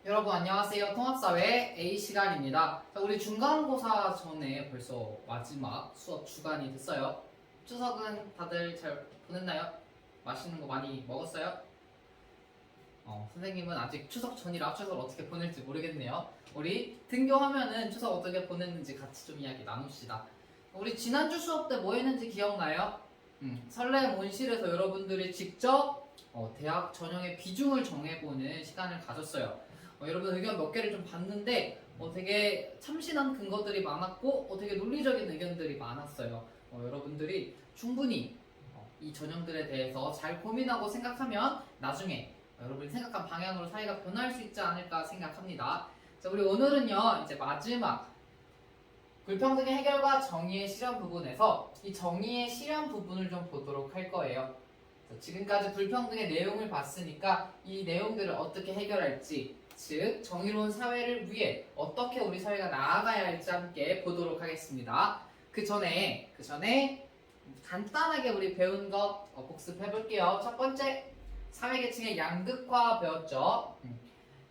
여러분 안녕하세요. 통합사회 A 시간입니다. 자, 우리 중간고사 전에 벌써 마지막 수업 주간이 됐어요. 추석은 다들 잘 보냈나요? 맛있는 거 많이 먹었어요? 선생님은 아직 추석 전이라 추석을 어떻게 보낼지 모르겠네요. 우리 등교하면은 추석 어떻게 보냈는지 같이 좀 이야기 나눕시다. 우리 지난주 수업 때 뭐 했는지 기억나요? 설레 온실에서 여러분들이 직접 대학 전형의 비중을 정해보는 시간을 가졌어요. 여러분 의견 몇 개를 좀 봤는데 되게 참신한 근거들이 많았고 되게 논리적인 의견들이 많았어요. 여러분들이 충분히 이 전형들에 대해서 잘 고민하고 생각하면 나중에 여러분이 생각한 방향으로 사회가 변할 수 있지 않을까 생각합니다. 자, 우리 오늘은요 이제 마지막 불평등의 해결과 정의의 실현 부분에서 이 정의의 실현 부분을 좀 보도록 할 거예요. 지금까지 불평등의 내용을 봤으니까 이 내용들을 어떻게 해결할지, 즉 정의로운 사회를 위해 어떻게 우리 사회가 나아가야 할지 함께 보도록 하겠습니다. 그 전에 간단하게 우리 배운 거 복습해 볼게요. 첫 번째, 사회계층의 양극화 배웠죠.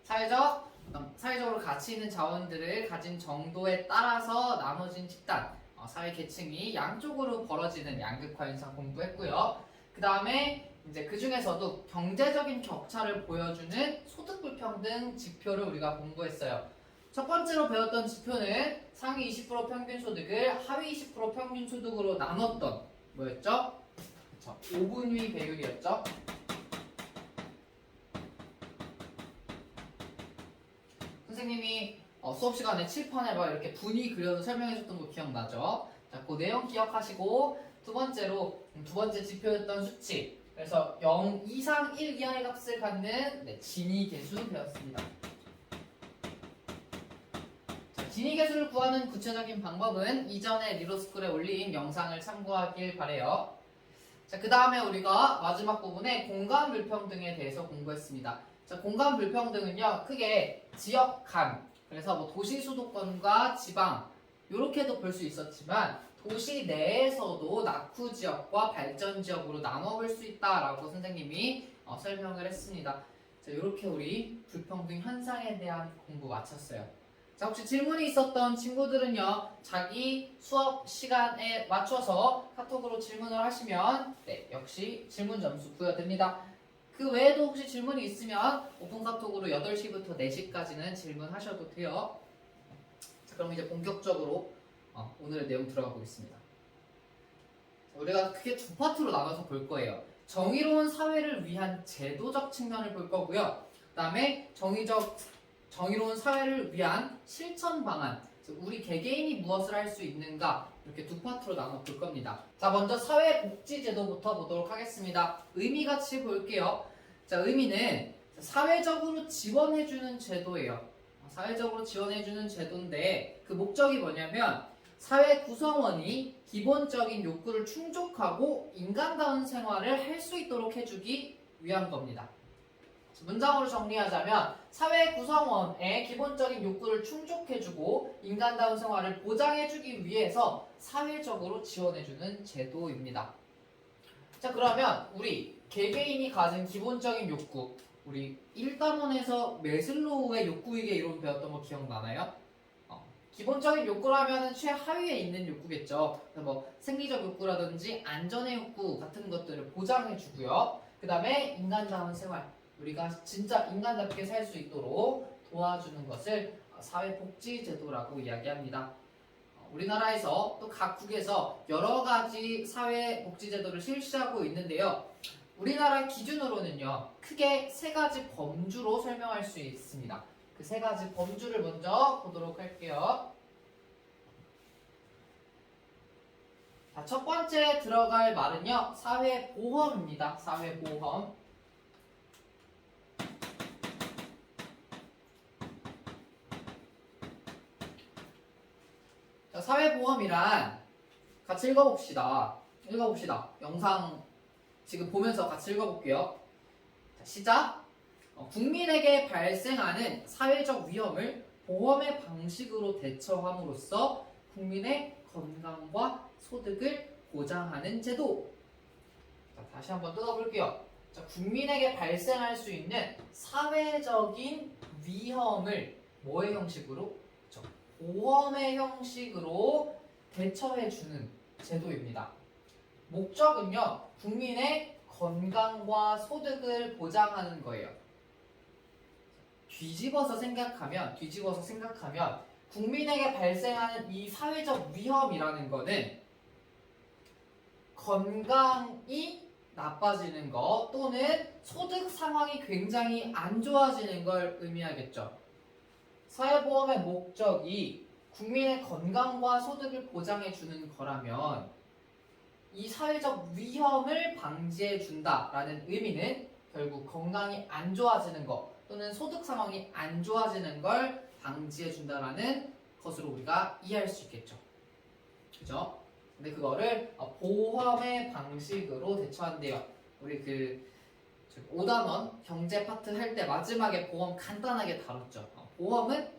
사회적으로 가치 있는 자원들을 가진 정도에 따라서 나눠진 집단, 사회계층이 양쪽으로 벌어지는 양극화 현상 공부했고요. 그 다음에 이제 그 중에서도 경제적인 격차를 보여주는 소득 불평등 지표를 우리가 공부했어요. 첫 번째로 배웠던 지표는 상위 20% 평균 소득을 하위 20% 평균 소득으로 나눴던 뭐였죠? 그쵸, 5분위 배율이었죠. 선생님이 수업 시간에 칠판에 막 이렇게 분위 그려서 설명해줬던 거 기억나죠? 자, 그 내용 기억하시고 두 번째 지표였던 수치. 그래서 0 이상 1 이하의 값을 갖는 진위 계수 배웠습니다. 자, 진위 계수를 구하는 구체적인 방법은 이전에 리로스쿨에 올린 영상을 참고하길 바래요. 자, 그 다음에 우리가 마지막 부분에 공간 불평등에 대해서 공부했습니다. 자, 공간 불평등은요 크게 지역 간, 그래서 뭐 도시 수도권과 지방 이렇게도 볼 수 있었지만 도시 내에서도 낙후 지역과 발전 지역으로 나눠볼 수 있다라고 선생님이 설명을 했습니다. 자, 이렇게 우리 불평등 현상에 대한 공부 마쳤어요. 자, 혹시 질문이 있었던 친구들은요 자기 수업 시간에 맞춰서 카톡으로 질문을 하시면 역시 질문 점수 부여됩니다. 그 외에도 혹시 질문이 있으면 오픈 카톡으로 8시부터 4시까지는 질문하셔도 돼요. 자, 그럼 이제 본격적으로 오늘의 내용 들어가 보겠습니다. 우리가 크게 두 파트로 나눠서 볼 거예요. 정의로운 사회를 위한 제도적 측면을 볼 거고요. 그 다음에 정의로운 사회를 위한 실천 방안, 우리 개개인이 무엇을 할 수 있는가, 이렇게 두 파트로 나눠 볼 겁니다. 자, 먼저 사회복지제도부터 보도록 하겠습니다. 의미 같이 볼게요. 자, 의미는 사회적으로 지원해주는 제도예요. 사회적으로 지원해주는 제도인데 그 목적이 뭐냐면 사회 구성원이 기본적인 욕구를 충족하고 인간다운 생활을 할 수 있도록 해주기 위한 겁니다. 문장으로 정리하자면 사회 구성원의 기본적인 욕구를 충족해주고 인간다운 생활을 보장해주기 위해서 사회적으로 지원해주는 제도입니다. 자, 그러면 우리 개개인이 가진 기본적인 욕구, 우리 1단원에서 메슬로우의 욕구위계 이론 배웠던 거 기억나나요? 기본적인 욕구라면 최하위에 있는 욕구겠죠. 뭐 생리적 욕구라든지 안전의 욕구 같은 것들을 보장해주고요. 그 다음에 인간다운 생활, 우리가 진짜 인간답게 살 수 있도록 도와주는 것을 사회복지제도라고 이야기합니다. 우리나라에서 또 각국에서 여러 가지 사회복지제도를 실시하고 있는데요. 우리나라 기준으로는요, 크게 세 가지 범주로 설명할 수 있습니다. 그 세 가지 범주를 먼저 보도록 할게요. 자, 첫 번째 들어갈 말은요, 사회보험입니다. 사회보험. 자, 사회보험이란 같이 읽어봅시다. 영상 지금 보면서 같이 읽어볼게요. 자, 시작! 국민에게 발생하는 사회적 위험을 보험의 방식으로 대처함으로써 국민의 건강과 소득을 보장하는 제도. 자, 다시 한번 뜯어볼게요. 자, 국민에게 발생할 수 있는 사회적인 위험을 뭐의 형식으로? 그렇죠. 보험의 형식으로 대처해주는 제도입니다. 목적은요, 국민의 건강과 소득을 보장하는 거예요. 뒤집어서 생각하면 국민에게 발생하는 이 사회적 위험이라는 거는 건강이 나빠지는 것 또는 소득 상황이 굉장히 안 좋아지는 걸 의미하겠죠. 사회보험의 목적이 국민의 건강과 소득을 보장해 주는 거라면 이 사회적 위험을 방지해 준다라는 의미는 결국 건강이 안 좋아지는 것 또는 소득 상황이 안 좋아지는 걸 방지해 준다라는 것으로 우리가 이해할 수 있겠죠. 그죠? 근데 그거를 보험의 방식으로 대처한대요. 우리 그 5단원 경제 파트 할 때 마지막에 보험 간단하게 다뤘죠. 보험은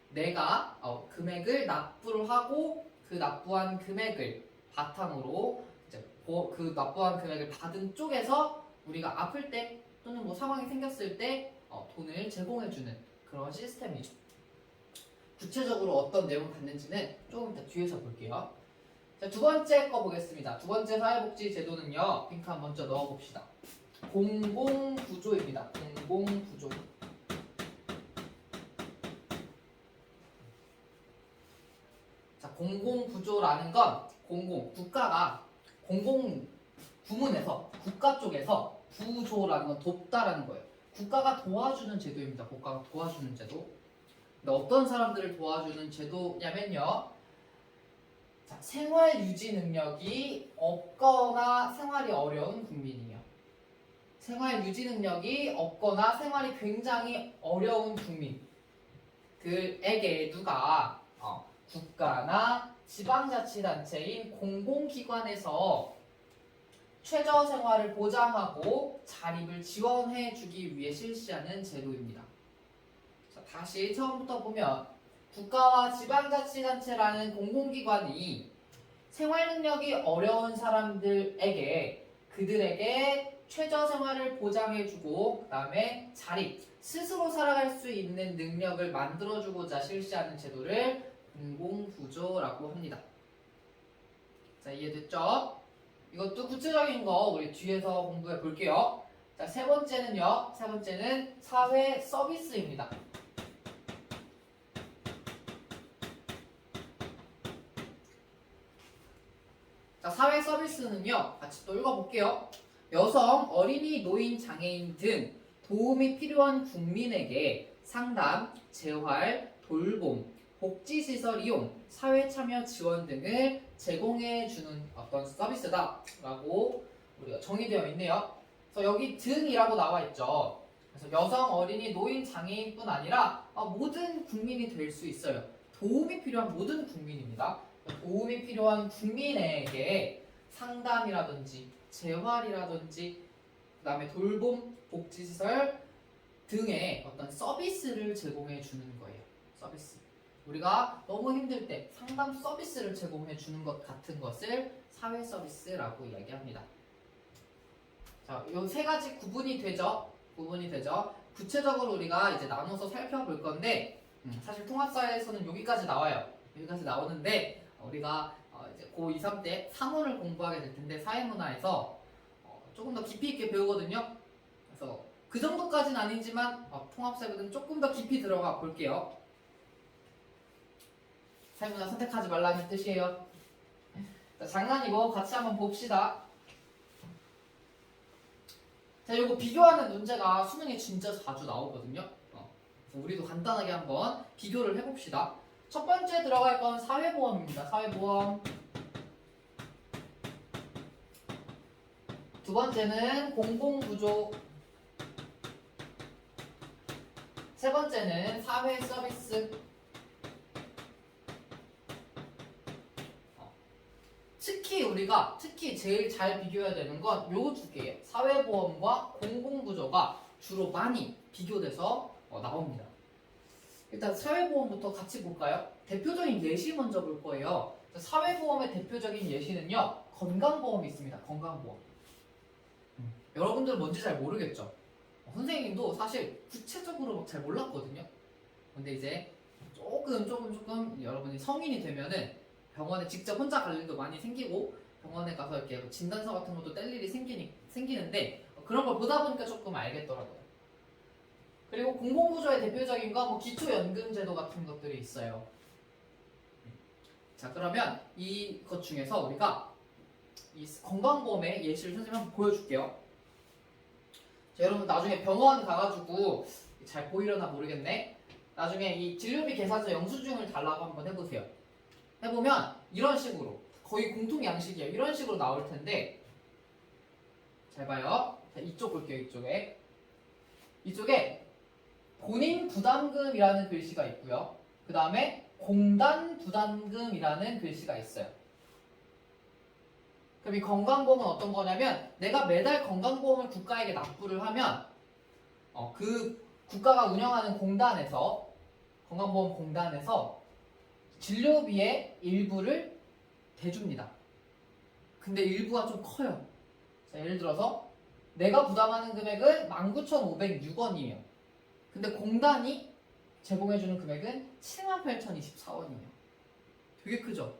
내가 금액을 납부를 하고 그 납부한 금액을 바탕으로 이제 그 납부한 금액을 받은 쪽에서 우리가 아플 때 또는 뭐 상황이 생겼을 때 돈을 제공해주는 그런 시스템이죠. 구체적으로 어떤 내용을 갖는지는 조금 이따 뒤에서 볼게요. 자, 두 번째 거 보겠습니다. 두 번째 사회복지 제도는요. 핑크 한 먼저 넣어봅시다. 공공구조입니다. 공공구조. 자, 공공구조라는 건 국가가 공공 부문에서 국가 쪽에서 구조라는 건 돕다라는 거예요. 국가가 도와주는 제도입니다. 국가가 도와주는 제도. 근데 어떤 사람들을 도와주는 제도냐면요. 자, 생활 유지 능력이 없거나 생활이 어려운 국민이요. 생활 유지 능력이 없거나 생활이 굉장히 어려운 국민. 그에게 누가 국가나 지방자치단체인 공공기관에서 최저 생활을 보장하고 자립을 지원해 주기 위해 실시하는 제도입니다. 자, 다시 처음부터 보면 국가와 지방자치단체라는 공공기관이 생활 능력이 어려운 사람들에게 그들에게 최저 생활을 보장해주고 그 다음에 자립, 스스로 살아갈 수 있는 능력을 만들어주고자 실시하는 제도를 공공구조라고 합니다. 자, 이해됐죠? 이것도 구체적인 거 우리 뒤에서 공부해 볼게요. 자, 세 번째는요. 세 번째는 사회 서비스입니다. 자, 사회 서비스는요. 같이 또 읽어볼게요. 여성, 어린이, 노인, 장애인 등 도움이 필요한 국민에게 상담, 재활, 돌봄, 복지시설 이용, 사회참여 지원 등을 제공해주는 어떤 서비스다라고 우리가 정의되어 있네요. 그래서 여기 등이라고 나와 있죠. 그래서 여성, 어린이, 노인, 장애인뿐 아니라 모든 국민이 될 수 있어요. 도움이 필요한 모든 국민입니다. 도움이 필요한 국민에게 상담이라든지 재활이라든지 그다음에 돌봄, 복지시설 등의 어떤 서비스를 제공해 주는 거예요. 서비스. 우리가 너무 힘들 때 상담 서비스를 제공해 주는 것 같은 것을 사회 서비스라고 이야기합니다. 자, 이 세 가지 구분이 되죠. 구체적으로 우리가 이제 나눠서 살펴볼 건데 사실 통합사회에서는 여기까지 나와요. 여기까지 나오는데 우리가 이제 고2, 3 때 사문을 공부하게 될 텐데 사회문화에서 조금 더 깊이 있게 배우거든요. 그래서 그 정도까지는 아니지만 통합사회보다는 조금 더 깊이 들어가 볼게요. 사회문화 선택하지 말라는 뜻이에요. 자, 장난이고 같이 한번 봅시다. 자, 이거 비교하는 문제가 수능에 진짜 자주 나오거든요. 그래서 우리도 간단하게 한번 비교를 해봅시다. 첫 번째 들어갈 건 사회보험입니다. 사회보험. 두 번째는 공공구조. 세 번째는 사회 서비스. 특히 제일 잘 비교해야 되는 건 요 두 개예요. 사회보험과 공공구조가 주로 많이 비교돼서 나옵니다. 일단 사회보험부터 같이 볼까요? 대표적인 예시 먼저 볼 거예요. 사회보험의 대표적인 예시는요, 건강보험이 있습니다. 건강보험. 여러분들은 뭔지 잘 모르겠죠? 선생님도 사실 구체적으로 잘 몰랐거든요. 근데 이제 조금 여러분이 성인이 되면은 병원에 직접 혼자 갈 일도 많이 생기고 병원에 가서 이렇게 진단서 같은 것도 뗄 일이 생기는데 그런 걸 보다 보니까 조금 알겠더라고요. 그리고 공공부조의 대표적인 건 뭐 기초연금제도 같은 것들이 있어요. 자, 그러면 이것 중에서 우리가 이 건강보험의 예시를 선생님 한번 보여줄게요. 자, 여러분 나중에 병원 가가지고 잘 보이려나 모르겠네. 나중에 이 진료비 계산서 영수증을 달라고 한번 해보세요. 해보면 이런 식으로 거의 공통 양식이에요. 이런 식으로 나올 텐데 잘 봐요. 자, 이쪽 볼게요. 이쪽에 본인 부담금이라는 글씨가 있고요. 그 다음에 공단 부담금이라는 글씨가 있어요. 그럼 이 건강보험은 어떤 거냐면 내가 매달 건강보험을 국가에게 납부를 하면 그 국가가 운영하는 공단에서 건강보험 공단에서 진료비의 일부를 대줍니다. 근데 일부가 좀 커요. 자, 예를 들어서 내가 부담하는 금액은 19,506원이에요. 근데 공단이 제공해주는 금액은 78,024원이에요. 되게 크죠?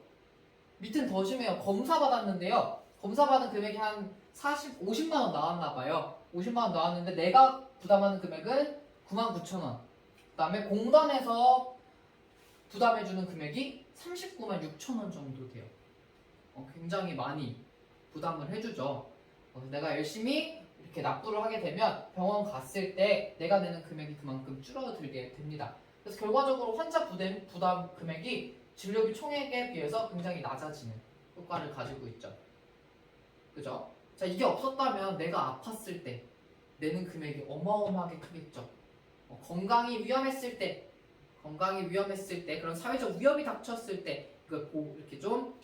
밑은 더 심해요. 검사 받았는데요. 검사 받은 금액이 한 50만 원 나왔나봐요. 50만 원 나왔는데 내가 부담하는 금액은 99,000원. 그 다음에 공단에서 부담해주는 금액이 39만 6천 원 정도 돼요. 굉장히 많이 부담을 해주죠. 내가 열심히 이렇게 납부를 하게 되면 병원 갔을 때 내가 내는 금액이 그만큼 줄어들게 됩니다. 그래서 결과적으로 환자 부담 금액이 진료비 총액에 비해서 굉장히 낮아지는 효과를 가지고 있죠. 그죠? 자, 이게 없었다면 내가 아팠을 때 내는 금액이 어마어마하게 크겠죠. 건강이 위험했을 때 그런 사회적 위험이 닥쳤을 때 그걸 이렇게 좀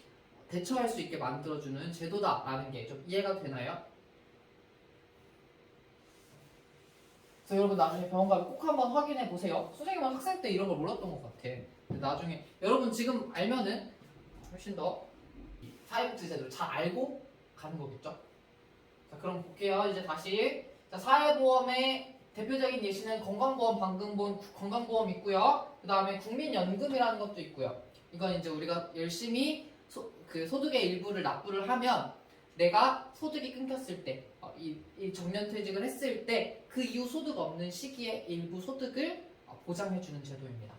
대처할 수 있게 만들어주는 제도다라는 게 좀 이해가 되나요? 그래서 여러분 나중에 병원 가면 꼭 한번 확인해 보세요. 선생님은 학생 때 이런 걸 몰랐던 것 같아. 근데 나중에 여러분 지금 알면은 훨씬 더 사회복지 제도를 잘 알고 가는 거겠죠? 자, 그럼 볼게요. 이제 다시 자, 사회보험의 대표적인 예시는 건강보험, 방금본 건강보험 있고요. 그 다음에 국민연금이라는 것도 있고요. 이건 이제 우리가 열심히 소득의 일부를 납부를 하면 내가 소득이 끊겼을 때, 이 정년퇴직을 했을 때 그 이후 소득 없는 시기에 일부 소득을 보장해주는 제도입니다.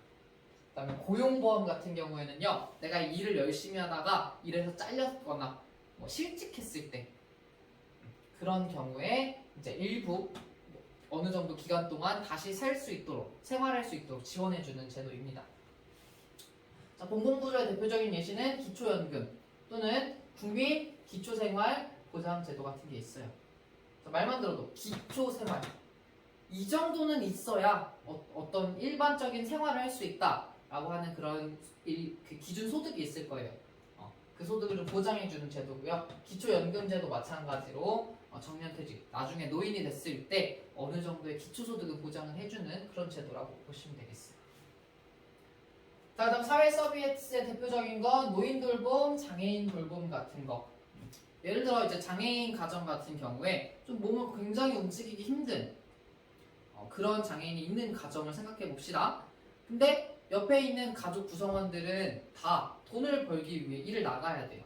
그 다음에 고용보험 같은 경우에는요, 내가 일을 열심히 하다가 일에서 잘렸거나 뭐 실직했을 때 그런 경우에 이제 일부 어느 정도 기간 동안 다시 살 수 있도록 생활할 수 있도록 지원해주는 제도입니다. 자, 공공부조의 대표적인 예시는 기초연금 또는 국민 기초생활보장제도 같은 게 있어요. 자, 말만 들어도 기초생활 이 정도는 있어야 어떤 일반적인 생활을 할 수 있다라고 하는 그런 그 기준 소득이 있을 거예요. 그 소득을 좀 보장해주는 제도고요. 기초연금제도 마찬가지로 정년퇴직, 나중에 노인이 됐을 때 어느 정도의 기초소득을 보장을 해주는 그런 제도라고 보시면 되겠어요. 자, 그다음 사회 서비스의 대표적인 건 노인 돌봄, 장애인 돌봄 같은 거. 예를 들어 이제 장애인 가정 같은 경우에 좀 몸을 굉장히 움직이기 힘든 그런 장애인이 있는 가정을 생각해 봅시다. 근데 옆에 있는 가족 구성원들은 다 돈을 벌기 위해 일을 나가야 돼요.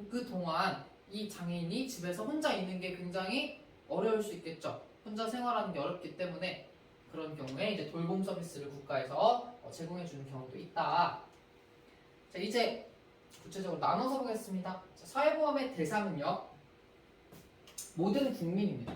그 동안 이 장애인이 집에서 혼자 있는 게 굉장히 어려울 수 있겠죠. 혼자 생활하는 게 어렵기 때문에 그런 경우에 이제 돌봄 서비스를 국가에서 제공해 주는 경우도 있다. 자, 이제 구체적으로 나눠서 보겠습니다. 자, 사회보험의 대상은요, 모든 국민입니다.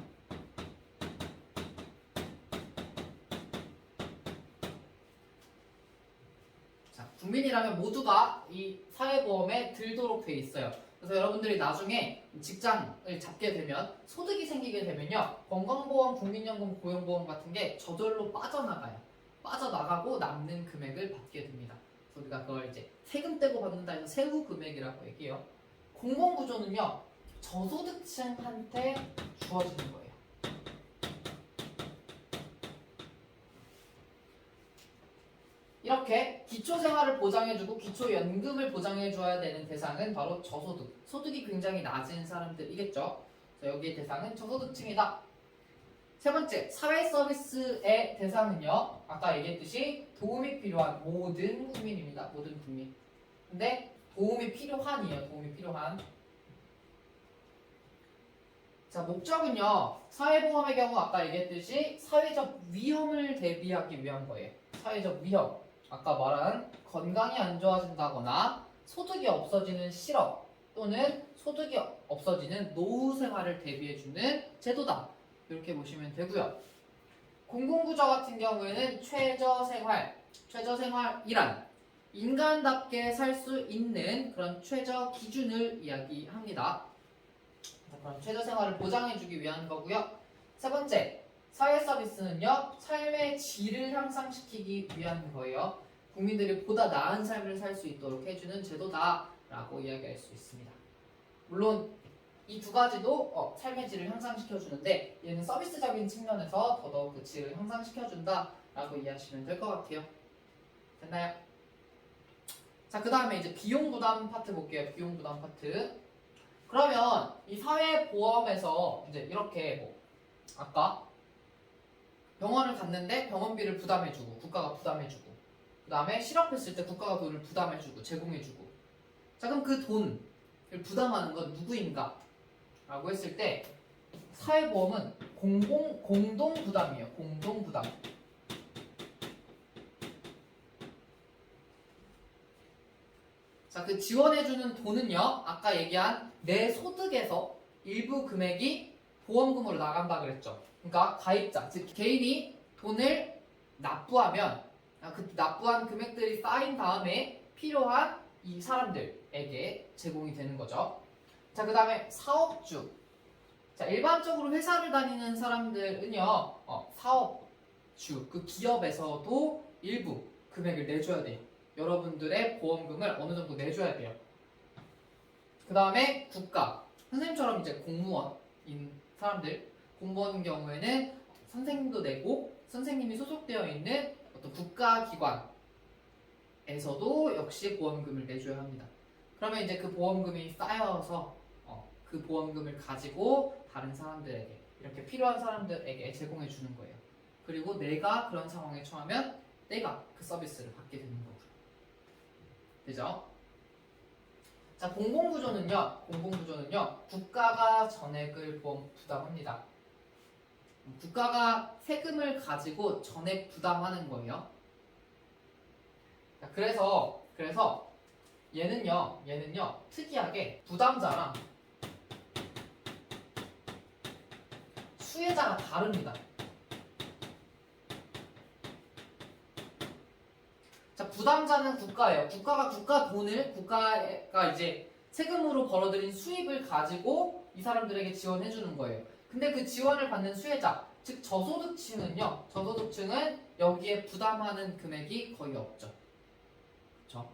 자, 국민이라면 모두가 이 사회보험에 들도록 돼 있어요. 그래서 여러분들이 나중에 직장을 잡게 되면 소득이 생기게 되면요, 건강보험, 국민연금, 고용보험 같은 게 저절로 빠져나가요. 빠져나가고 남는 금액을 받게 됩니다. 그래서 우리가 그걸 이제 세금 떼고 받는다 해서 세후 금액이라고 얘기해요. 공공구조는요, 저소득층한테 주어지는 거예요. 이렇게 기초생활을 보장해주고 기초연금을 보장해줘야 되는 대상은 바로 저소득, 소득이 굉장히 낮은 사람들이겠죠. 그래서 여기의 대상은 저소득층이다. 세 번째, 사회 서비스의 대상은요. 아까 얘기했듯이 도움이 필요한 모든 국민입니다. 모든 국민. 근데 도움이 필요한이에요. 도움이 필요한. 자, 목적은요. 사회보험의 경우 아까 얘기했듯이 사회적 위험을 대비하기 위한 거예요. 사회적 위험. 아까 말한 건강이 안 좋아진다거나 소득이 없어지는 실업 또는 소득이 없어지는 노후 생활을 대비해주는 제도다. 이렇게 보시면 되고요. 공공부저 같은 경우에는 최저생활이란 인간답게 살 수 있는 그런 최저 기준을 이야기합니다. 그럼 최저생활을 보장해주기 위한 거고요. 세 번째, 사회 서비스는요, 삶의 질을 향상시키기 위한 거예요. 국민들이 보다 나은 삶을 살 수 있도록 해주는 제도다라고 이야기할 수 있습니다. 물론 이 두 가지도 삶의 질을 향상시켜주는데 얘는 서비스적인 측면에서 더더욱 그 질을 향상시켜준다라고 이해하시면 될 것 같아요. 됐나요? 자, 그 다음에 이제 비용 부담 파트 볼게요. 비용 부담 파트. 그러면 이 사회보험에서 이제 이렇게 뭐 아까 병원을 갔는데 병원비를 부담해주고 국가가 부담해주고 그 다음에 실업했을 때 국가가 돈을 부담해주고 제공해주고 자 그럼 그 돈을 부담하는 건 누구인가? 라고 했을 때 사회보험은 공동부담이에요. 공동부담. 자, 그 지원해주는 돈은요, 아까 얘기한 내 소득에서 일부 금액이 보험금으로 나간다 그랬죠. 그러니까 가입자, 즉 개인이 돈을 납부하면 그 납부한 금액들이 쌓인 다음에 필요한 이 사람들에게 제공이 되는 거죠. 자, 그 다음에 사업주. 자, 일반적으로 회사를 다니는 사람들은요, 사업주, 그 기업에서도 일부 금액을 내줘야 돼요. 여러분들의 보험금을 어느 정도 내줘야 돼요. 그 다음에 국가. 선생님처럼 이제 공무원인 사람들, 공무원인 경우에는 선생님도 내고 선생님이 소속되어 있는 어떤 국가기관에서도 역시 보험금을 내줘야 합니다. 그러면 이제 그 보험금이 쌓여서 그 보험금을 가지고 다른 사람들에게 이렇게 필요한 사람들에게 제공해 주는 거예요. 그리고 내가 그런 상황에 처하면 내가 그 서비스를 받게 되는 거고요. 되죠? 자, 공공부조는요. 국가가 전액을 부담합니다. 국가가 세금을 가지고 전액 부담하는 거예요. 자, 그래서 얘는요 특이하게 부담자랑 수혜자가 다릅니다. 자, 부담자는 국가예요. 국가가 이제 세금으로 벌어들인 수입을 가지고 이 사람들에게 지원해주는 거예요. 근데 그 지원을 받는 수혜자, 즉 저소득층은 여기에 부담하는 금액이 거의 없죠. 그렇죠?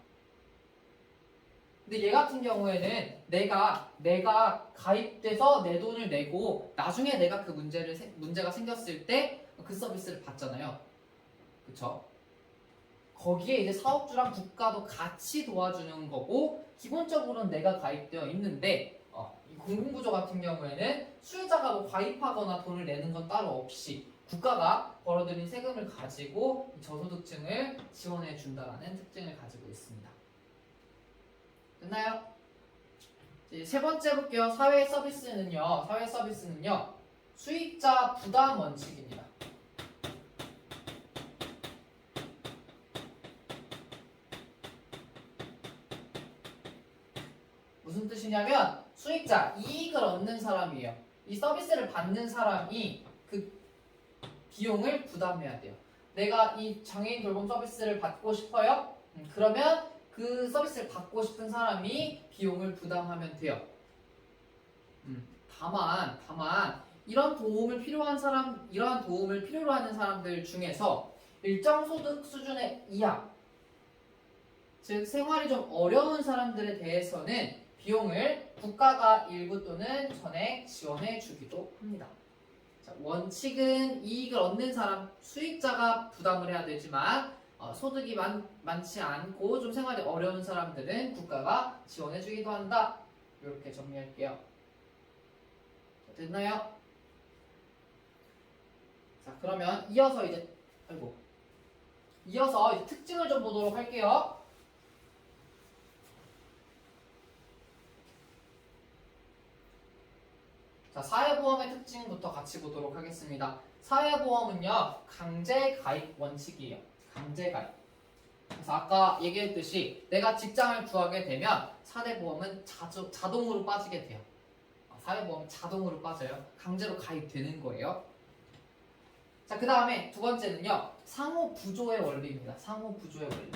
근데 얘 같은 경우에는 내가 가입돼서 내 돈을 내고 나중에 내가 그 문제가 생겼을 때 그 서비스를 받잖아요. 그쵸? 거기에 이제 사업주랑 국가도 같이 도와주는 거고 기본적으로는 내가 가입되어 있는데 이 공공부조 같은 경우에는 수혜자가 뭐 가입하거나 돈을 내는 건 따로 없이 국가가 벌어들인 세금을 가지고 저소득층을 지원해 준다라는 특징을 가지고 있습니다. 됐나요? 이제 세 번째 볼게요. 사회 서비스는요. 수익자 부담 원칙입니다. 무슨 뜻이냐면 수익자, 이익을 얻는 사람이에요. 이 서비스를 받는 사람이 그 비용을 부담해야 돼요. 내가 이 장애인 돌봄 서비스를 받고 싶어요? 그러면 그 서비스를 받고 싶은 사람이 비용을 부담하면 돼요. 다만 이런 도움을 필요로 하는 사람들 중에서 일정 소득 수준의 이하, 즉 생활이 좀 어려운 사람들에 대해서는 비용을 국가가 일부 또는 전액 지원해 주기도 합니다. 자, 원칙은 이익을 얻는 사람, 수익자가 부담을 해야 되지만 소득이 많지 않고 좀 생활이 어려운 사람들은 국가가 지원해주기도 한다. 이렇게 정리할게요. 자, 됐나요? 자, 그러면 이어서 이제 특징을 좀 보도록 할게요. 자, 사회보험의 특징부터 같이 보도록 하겠습니다. 사회보험은요, 강제 가입 원칙이에요. 강제 가입. 그래서 아까 얘기했듯이 내가 직장을 구하게 되면 사대보험은 자동으로 빠지게 돼요. 사회보험은 자동으로 빠져요. 강제로 가입되는 거예요. 자, 그 다음에 두 번째는요, 상호 부조의 원리입니다. 상호 부조의 원리.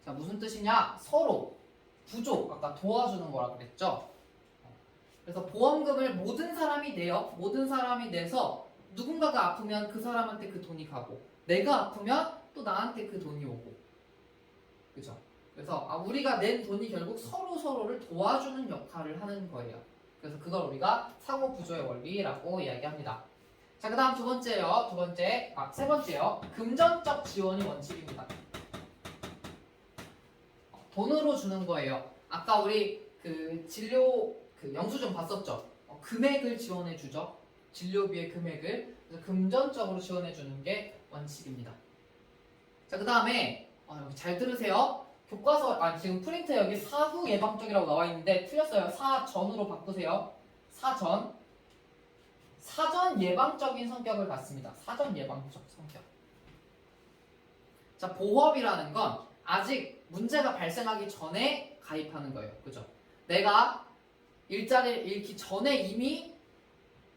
자, 무슨 뜻이냐? 서로 부조, 아까 도와주는 거라 그랬죠? 그래서 보험금을 모든 사람이 내요. 모든 사람이 내서 누군가가 아프면 그 사람한테 그 돈이 가고, 내가 아프면 또 나한테 그 돈이 오고. 그죠? 그래서 우리가 낸 돈이 결국 서로를 도와주는 역할을 하는 거예요. 그래서 그걸 우리가 상호 부조의 원리라고 이야기합니다. 자, 그 다음 세 번째요. 금전적 지원이 원칙입니다. 돈으로 주는 거예요. 아까 우리 그 진료 영수증 봤었죠? 금액을 지원해 주죠. 진료비의 금액을. 그래서 금전적으로 지원해 주는 게 원칙입니다. 자, 그 다음에 여기 잘 들으세요. 교과서 지금 프린트 여기 사후 예방적이라고 나와 있는데 틀렸어요. 사전으로 바꾸세요. 사전 예방적인 성격을 갖습니다. 사전 예방적 성격. 자, 보험이라는 건 아직 문제가 발생하기 전에 가입하는 거예요. 그죠? 내가 일자리를 잃기 전에 이미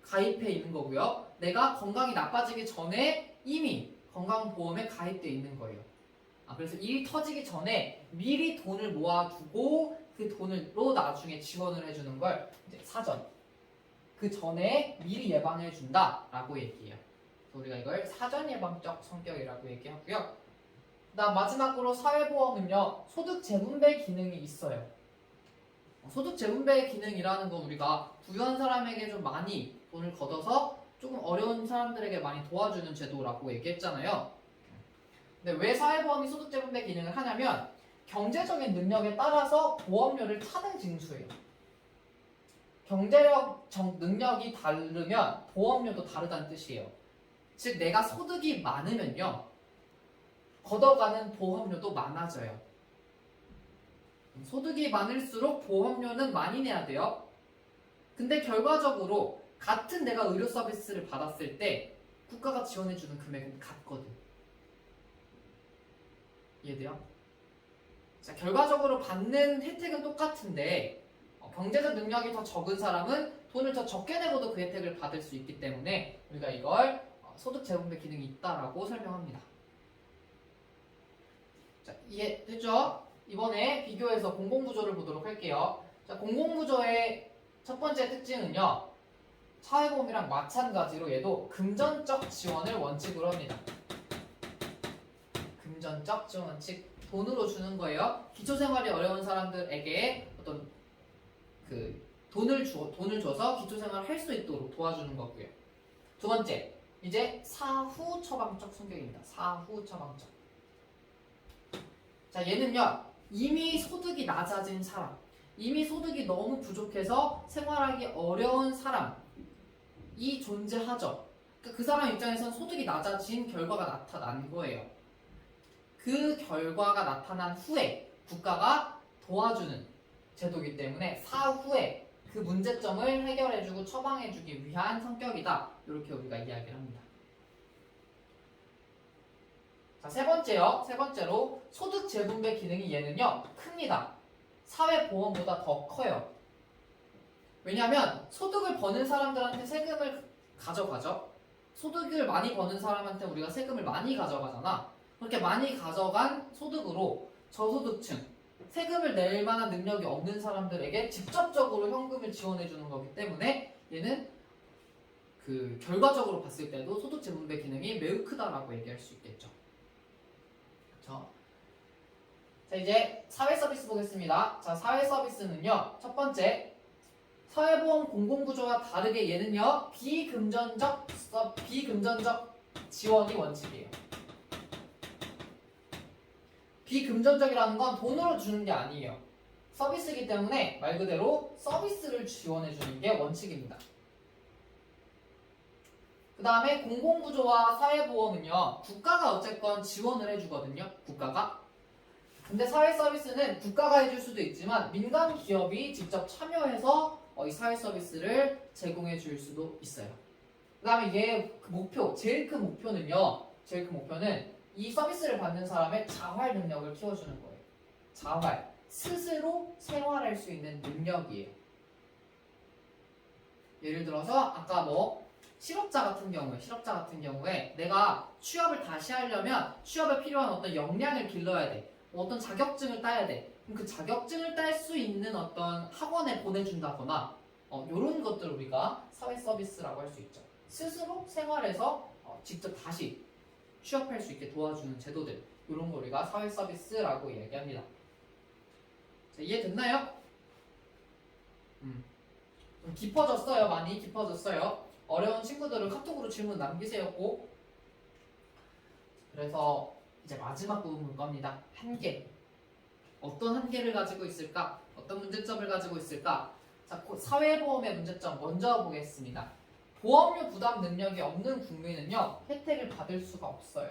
가입해 있는 거고요. 내가 건강이 나빠지기 전에 이미 건강보험에 가입돼 있는 거예요. 그래서 일이 터지기 전에 미리 돈을 모아두고 그 돈으로 나중에 지원을 해주는 걸 이제 사전. 그 전에 미리 예방해 준다라고 얘기해요. 우리가 이걸 사전 예방적 성격이라고 얘기하고요. 그다음 마지막으로 사회보험은요, 소득 재분배 기능이 있어요. 소득 재분배 기능이라는 건 우리가 부유한 사람에게 좀 많이 돈을 걷어서 조금 어려운 사람들에게 많이 도와주는 제도라고 얘기했잖아요. 근데 왜 사회보험이 소득 재분배 기능을 하냐면 경제적인 능력에 따라서 보험료를 타는 징수예요. 경제력 능력이 다르면 보험료도 다르다는 뜻이에요. 즉 내가 소득이 많으면요, 걷어가는 보험료도 많아져요. 소득이 많을수록 보험료는 많이 내야 돼요. 근데 결과적으로 같은 내가 의료 서비스를 받았을 때 국가가 지원해주는 금액은 같거든. 이해돼요? 자, 결과적으로 받는 혜택은 똑같은데 경제적 능력이 더 적은 사람은 돈을 더 적게 내고도 그 혜택을 받을 수 있기 때문에 우리가 이걸 소득 재분배 기능이 있다라고 설명합니다. 자, 이해됐죠? 이번에 비교해서 공공부조를 보도록 할게요. 자, 공공부조의 첫 번째 특징은요, 사회보험이랑 마찬가지로 얘도 금전적 지원을 원칙으로 합니다. 금전적 지원 원칙, 돈으로 주는 거예요. 기초생활이 어려운 사람들에게 어떤 돈을 줘서 기초생활을 할 수 있도록 도와주는 거고요. 두 번째, 이제 사후 처방적 성격입니다. 사후 처방적. 자, 얘는요, 이미 소득이 낮아진 사람, 이미 소득이 너무 부족해서 생활하기 어려운 사람이 존재하죠. 그러니까 그 사람 입장에서는 소득이 낮아진 결과가 나타난 거예요. 그 결과가 나타난 후에 국가가 도와주는 제도이기 때문에 사후에 그 문제점을 해결해주고 처방해주기 위한 성격이다. 이렇게 우리가 이야기를 합니다. 자, 세 번째로 소득 재분배 기능이 얘는요, 큽니다. 사회보험보다 더 커요. 왜냐하면 소득을 버는 사람들한테 세금을 가져가죠. 소득을 많이 버는 사람한테 우리가 세금을 많이 가져가잖아. 그렇게 많이 가져간 소득으로 저소득층, 세금을 낼 만한 능력이 없는 사람들에게 직접적으로 현금을 지원해 주는 거기 때문에 얘는 결과적으로 봤을 때도 소득 재분배 기능이 매우 크다라고 얘기할 수 있겠죠. 그렇죠? 자, 이제 사회 서비스 보겠습니다. 자, 사회 서비스는요, 첫 번째, 사회보험 공공구조와 다르게 얘는요 비금전적 지원이 원칙이에요. 비금전적이라는 건 돈으로 주는 게 아니에요. 서비스이기 때문에 말 그대로 서비스를 지원해 주는 게 원칙입니다. 그 다음에 공공구조와 사회보험은요 국가가 어쨌건 지원을 해주거든요. 국가가. 근데 사회서비스는 국가가 해줄 수도 있지만 민간 기업이 직접 참여해서 이 사회서비스를 제공해 줄 수도 있어요. 그 다음에 얘 제일 큰 목표는 이 서비스를 받는 사람의 자활 능력을 키워주는 거예요. 자활. 스스로 생활할 수 있는 능력이에요. 예를 들어서 아까 실업자 같은 경우에 내가 취업을 다시 하려면 취업에 필요한 어떤 역량을 길러야 돼. 어떤 자격증을 따야 돼. 그럼 그 자격증을 딸 수 있는 어떤 학원에 보내준다거나 이런 것들 우리가 사회 서비스라고 할 수 있죠. 스스로 생활해서 직접 다시 취업할 수 있게 도와주는 제도들 이런 거 우리가 사회 서비스라고 이야기합니다. 자, 이해됐나요? 좀 깊어졌어요. 많이 깊어졌어요. 어려운 친구들은 카톡으로 질문 남기세요. 꼭. 그래서 이제 마지막 부분 볼 겁니다. 한계. 어떤 한계를 가지고 있을까? 어떤 문제점을 가지고 있을까? 자, 사회보험의 문제점 먼저 보겠습니다. 보험료 부담 능력이 없는 국민은요 혜택을 받을 수가 없어요.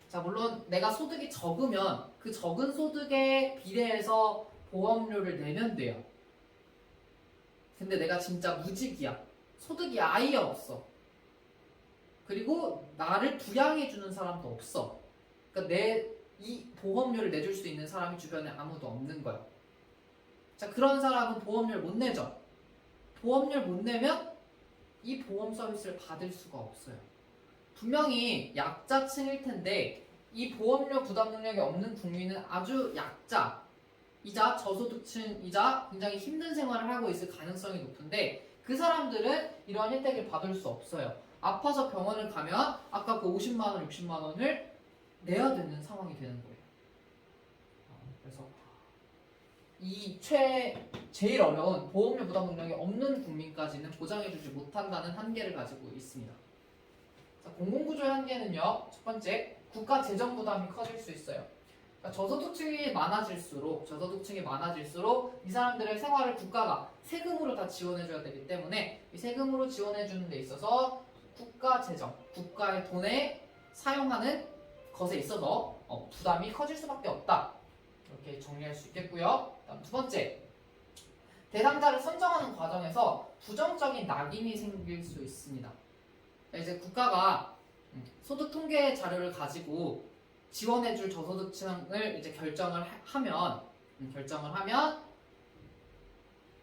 자, 물론 내가 소득이 적으면 그 적은 소득에 비례해서 보험료를 내면 돼요. 근데 내가 진짜 무직이야. 소득이 아예 없어. 그리고 나를 부양해주는 사람도 없어. 그러니까 이 보험료를 내줄 수 있는 사람이 주변에 아무도 없는 거야. 자, 그런 사람은 보험료를 못 내죠. 보험료를 못 내면 이 보험 서비스를 받을 수가 없어요. 분명히 약자층일 텐데 이 보험료 부담 능력이 없는 국민은 아주 약자이자 저소득층이자 굉장히 힘든 생활을 하고 있을 가능성이 높은데 그 사람들은 이러한 혜택을 받을 수 없어요. 아파서 병원을 가면 아까 그 50만 원, 60만 원을 내야 되는 상황이 되는 거예요. 그래서 제일 어려운 보험료 부담 능력이 없는 국민까지는 보장해주지 못한다는 한계를 가지고 있습니다. 자, 공공구조의 한계는요. 첫 번째, 국가 재정 부담이 커질 수 있어요. 그러니까 저소득층이 많아질수록 이 사람들의 생활을 국가가 세금으로 다 지원해줘야 되기 때문에 이 세금으로 지원해주는 데 있어서 국가 재정, 국가의 돈에 사용하는 것에 있어서 부담이 커질 수밖에 없다. 이렇게 정리할 수 있겠고요. 다음 두 번째, 대상자를 선정하는 과정에서 부정적인 낙인이 생길 수 있습니다. 이제 국가가 소득 통계 자료를 가지고 지원해줄 저소득층을 이제 결정을 하면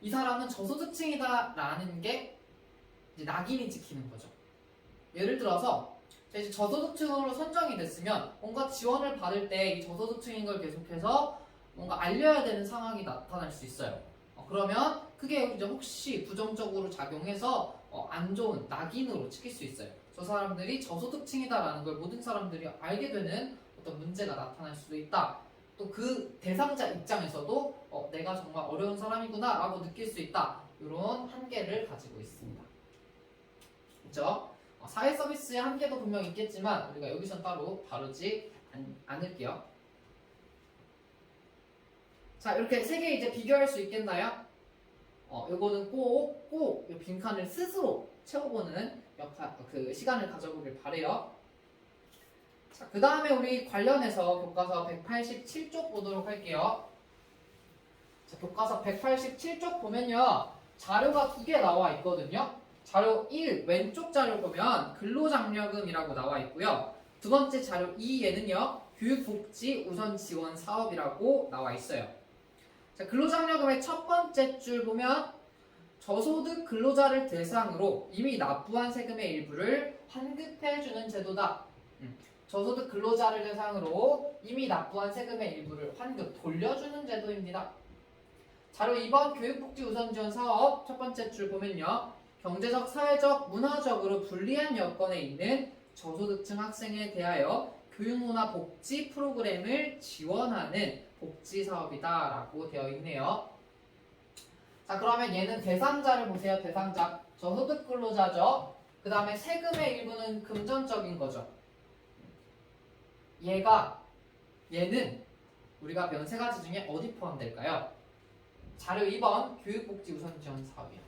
이 사람은 저소득층이다라는 게 이제 낙인이 찍히는 거죠. 예를 들어서 이제 저소득층으로 선정이 됐으면 뭔가 지원을 받을 때 이 저소득층인 걸 계속해서 뭔가 알려야 되는 상황이 나타날 수 있어요. 그러면 그게 이제 혹시 부정적으로 작용해서 안 좋은 낙인으로 찍힐 수 있어요. 저 사람들이 저소득층이다라는 걸 모든 사람들이 알게 되는 어떤 문제가 나타날 수도 있다. 또 그 대상자 입장에서도 내가 정말 어려운 사람이구나 라고 느낄 수 있다. 이런 한계를 가지고 있습니다. 그렇죠? 사회 서비스의 한계도 분명 있겠지만 우리가 여기선 따로 다루지 않을게요. 자, 이렇게 세 개 이제 비교할 수 있겠나요? 요거는 꼭 이 빈칸을 스스로 채워보는 그 시간을 가져보길 바래요. 자, 그 다음에 우리 관련해서 교과서 187쪽 보도록 할게요. 자, 교과서 187쪽 보면요. 자료가 두 개 나와 있거든요. 자료 1 왼쪽 자료 보면 근로장려금이라고 나와 있고요. 두 번째 자료 2에는요. 교육복지 우선 지원 사업이라고 나와 있어요. 자, 근로장려금의 첫 번째 줄 보면 저소득 근로자를 대상으로 이미 납부한 세금의 일부를 환급해주는 제도다. 저소득 근로자를 대상으로 이미 납부한 세금의 일부를 환급 돌려주는 제도입니다. 자료 2번 교육복지 우선 지원 사업 첫 번째 줄 보면요. 경제적, 사회적, 문화적으로 불리한 여건에 있는 저소득층 학생에 대하여 교육문화 복지 프로그램을 지원하는 복지 사업이다 라고 되어 있네요. 자, 그러면 얘는 대상자를 보세요. 대상자. 저 소득 근로자죠. 그 다음에 세금의 일부는 금전적인 거죠. 얘는 우리가 배운 세 가지 중에 어디 포함될까요? 자료 2번 교육복지 우선 지원 사업이요.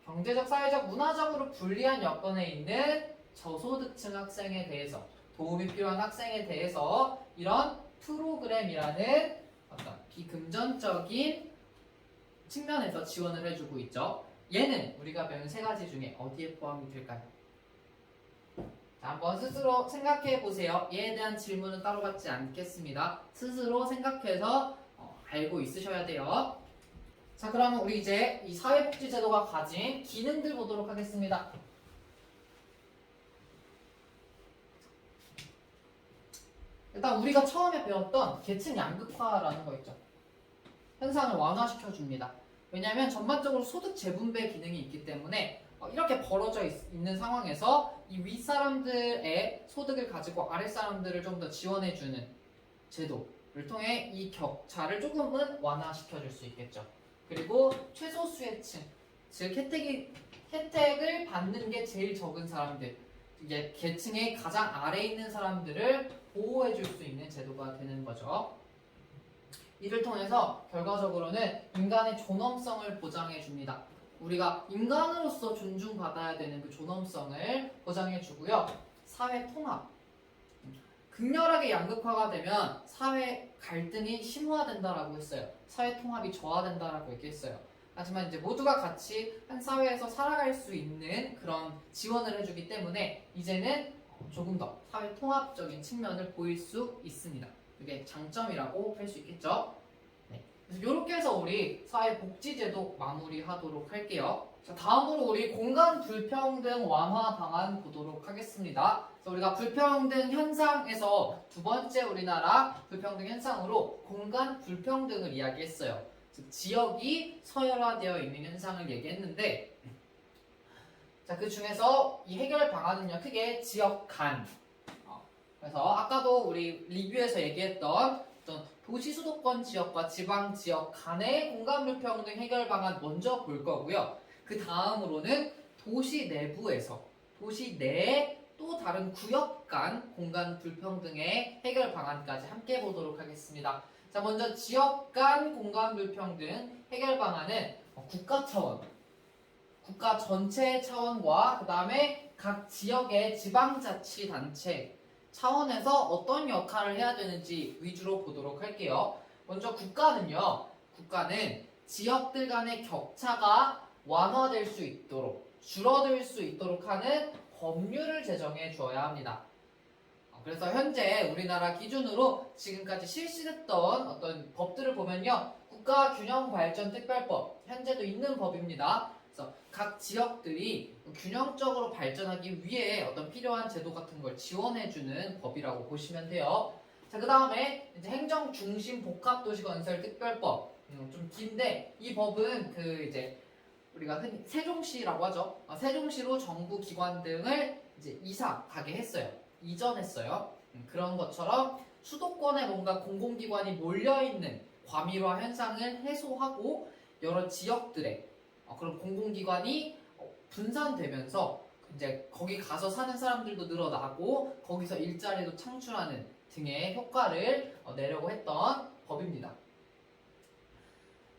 경제적, 사회적, 문화적으로 불리한 여건에 있는 저소득층 학생에 대해서 도움이 필요한 학생에 대해서 이런 프로그램이라는 어떤 비금전적인 측면에서 지원을 해주고 있죠. 얘는 우리가 배운 세 가지 중에 어디에 포함이 될까요? 자, 한번 스스로 생각해 보세요. 얘에 대한 질문은 따로 받지 않겠습니다. 스스로 생각해서 알고 있으셔야 돼요. 자, 그러면 우리 이제 이 사회복지제도가 가진 기능들 보도록 하겠습니다. 일단 우리가 처음에 배웠던 계층 양극화라는 거 있죠. 현상을 완화시켜 줍니다. 왜냐하면 전반적으로 소득 재분배 기능이 있기 때문에 이렇게 벌어져 있는 상황에서 이 윗사람들의 소득을 가지고 아랫사람들을 좀 더 지원해주는 제도를 통해 이 격차를 조금은 완화시켜 줄 수 있겠죠. 그리고 최소수의 층, 즉 혜택을 받는 게 제일 적은 사람들, 이게 계층의 가장 아래에 있는 사람들을 보호해 줄 수 있는 제도가 되는 거죠. 이를 통해서 결과적으로는 인간의 존엄성을 보장해 줍니다. 우리가 인간으로서 존중받아야 되는 그 존엄성을 보장해 주고요. 사회 통합. 극렬하게 양극화가 되면 사회 갈등이 심화된다라고 했어요. 사회 통합이 저하된다라고 얘기했어요. 하지만 이제 모두가 같이 한 사회에서 살아갈 수 있는 그런 지원을 해주기 때문에 이제는 조금 더 사회 통합적인 측면을 보일 수 있습니다. 이게 장점이라고 할 수 있겠죠. 네. 그래서 이렇게 해서 우리 사회복지제도 마무리하도록 할게요. 자, 다음으로 우리 공간 불평등 완화 방안 보도록 하겠습니다. 그래서 우리가 불평등 현상에서 두 번째 우리나라 불평등 현상으로 공간 불평등을 이야기했어요. 즉 지역이 서열화되어 있는 현상을 얘기했는데, 자, 그 중에서 이 해결 방안은요, 크게 지역 간. 그래서 아까도 우리 리뷰에서 얘기했던 어떤 도시 수도권 지역과 지방 지역 간의 공간 불평등 해결 방안 먼저 볼 거고요. 그 다음으로는 도시 내부에서 도시 내에 또 다른 구역 간 공간 불평등의 해결 방안까지 함께 보도록 하겠습니다. 자, 먼저 지역 간 공간 불평등 해결 방안은 국가 차원, 국가 전체 차원과 그 다음에 각 지역의 지방자치단체 차원에서 어떤 역할을 해야 되는지 위주로 보도록 할게요. 먼저 국가는 지역들 간의 격차가 완화될 수 있도록, 줄어들 수 있도록 하는 법률을 제정해 주어야 합니다. 그래서 현재 우리나라 기준으로 지금까지 실시됐던 어떤 법들을 보면요, 국가균형발전특별법, 현재도 있는 법입니다. 그래서 각 지역들이 균형적으로 발전하기 위해 어떤 필요한 제도 같은 걸 지원해주는 법이라고 보시면 돼요. 자, 그 다음에 이제 행정중심복합도시건설특별법, 좀 긴데 이 법은 우리가 흔히 세종시라고 하죠. 세종시로 정부 기관 등을 이제 이사 가게 했어요. 이전했어요. 그런 것처럼 수도권에 뭔가 공공기관이 몰려있는 과밀화 현상을 해소하고 여러 지역들의 그런 공공기관이 분산되면서 이제 거기 가서 사는 사람들도 늘어나고 거기서 일자리도 창출하는 등의 효과를 내려고 했던 법입니다.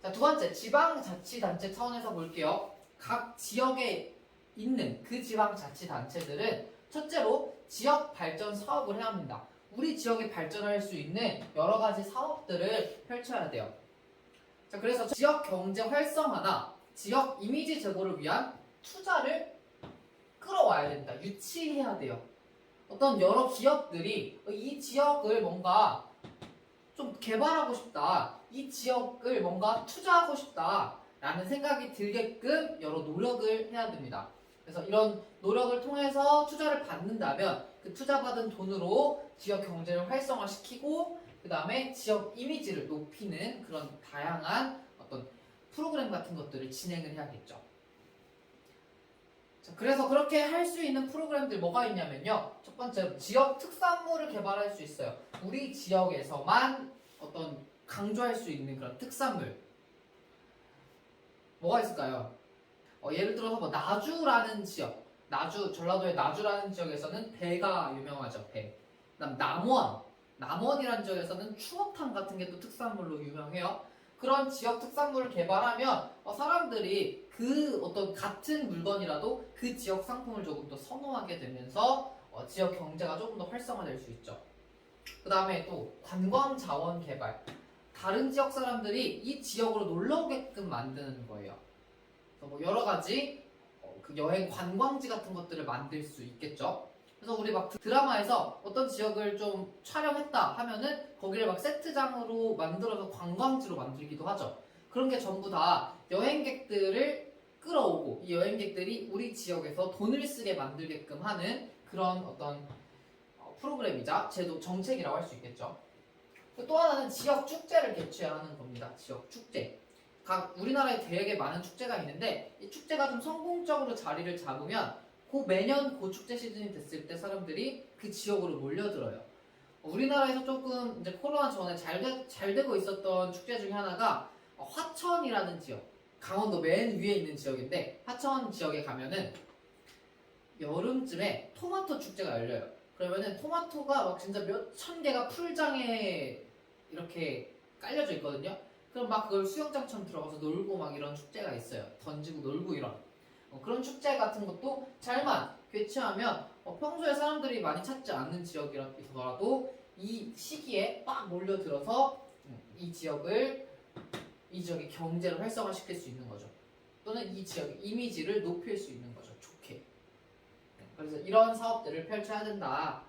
자, 두 번째, 지방자치단체 차원에서 볼게요. 각 지역에 있는 그 지방자치단체들은 첫째로 지역 발전 사업을 해야 합니다. 우리 지역이 발전할 수 있는 여러 가지 사업들을 펼쳐야 돼요. 자, 그래서 지역 경제 활성화나 지역 이미지 제고를 위한 투자를 끌어와야 된다. 유치해야 돼요. 어떤 여러 기업들이 이 지역을 뭔가 좀 개발하고 싶다. 이 지역을 뭔가 투자하고 싶다. 라는 생각이 들게끔 여러 노력을 해야 됩니다. 그래서 이런 노력을 통해서 투자를 받는다면 그 투자받은 돈으로 지역 경제를 활성화시키고 그 다음에 지역 이미지를 높이는 그런 다양한 어떤 프로그램 같은 것들을 진행을 해야겠죠. 자, 그래서 그렇게 할 수 있는 프로그램들 뭐가 있냐면요. 첫 번째로 지역 특산물을 개발할 수 있어요. 우리 지역에서만 어떤 강조할 수 있는 그런 특산물. 뭐가 있을까요? 예를 들어서 뭐 나주라는 지역, 나주 전라도의 나주라는 지역에서는 배가 유명하죠. 배. 그다음 남원이라는 지역에서는 추어탕 같은 게 또 특산물로 유명해요. 그런 지역 특산물을 개발하면 사람들이 그 어떤 같은 물건이라도 그 지역 상품을 조금 더 선호하게 되면서 지역 경제가 조금 더 활성화될 수 있죠. 그 다음에 또 관광 자원 개발. 다른 지역 사람들이 이 지역으로 놀러 오게끔 만드는 거예요. 그래서 뭐 여러 가지 그 여행 관광지 같은 것들을 만들 수 있겠죠. 그래서 우리 막 드라마에서 어떤 지역을 좀 촬영했다 하면은 거기를 막 세트장으로 만들어서 관광지로 만들기도 하죠. 그런 게 전부 다 여행객들을 끌어오고 이 여행객들이 우리 지역에서 돈을 쓰게 만들게끔 하는 그런 어떤 프로그램이자 제도 정책이라고 할 수 있겠죠. 또 하나는 지역 축제를 개최하는 겁니다. 지역 축제. 각 우리나라에 되게 많은 축제가 있는데 이 축제가 좀 성공적으로 자리를 잡으면 매년 축제 시즌이 됐을 때 사람들이 그 지역으로 몰려들어요. 우리나라에서 조금 이제 코로나 전에 잘 되고 있었던 축제 중에 하나가 화천이라는 지역, 강원도 맨 위에 있는 지역인데 화천 지역에 가면은 여름쯤에 토마토 축제가 열려요. 그러면은 토마토가 막 진짜 몇 천 개가 풀장에 이렇게 깔려져 있거든요. 그럼 막 그걸 수영장처럼 들어가서 놀고 막 이런 축제가 있어요. 던지고 놀고 이런. 그런 축제 같은 것도 잘만 개최하면 평소에 사람들이 많이 찾지 않는 지역이더라도 이 시기에 막 몰려들어서 이 지역의 경제를 활성화시킬 수 있는 거죠. 또는 이 지역의 이미지를 높일 수 있는 거죠. 좋게. 그래서 이런 사업들을 펼쳐야 된다.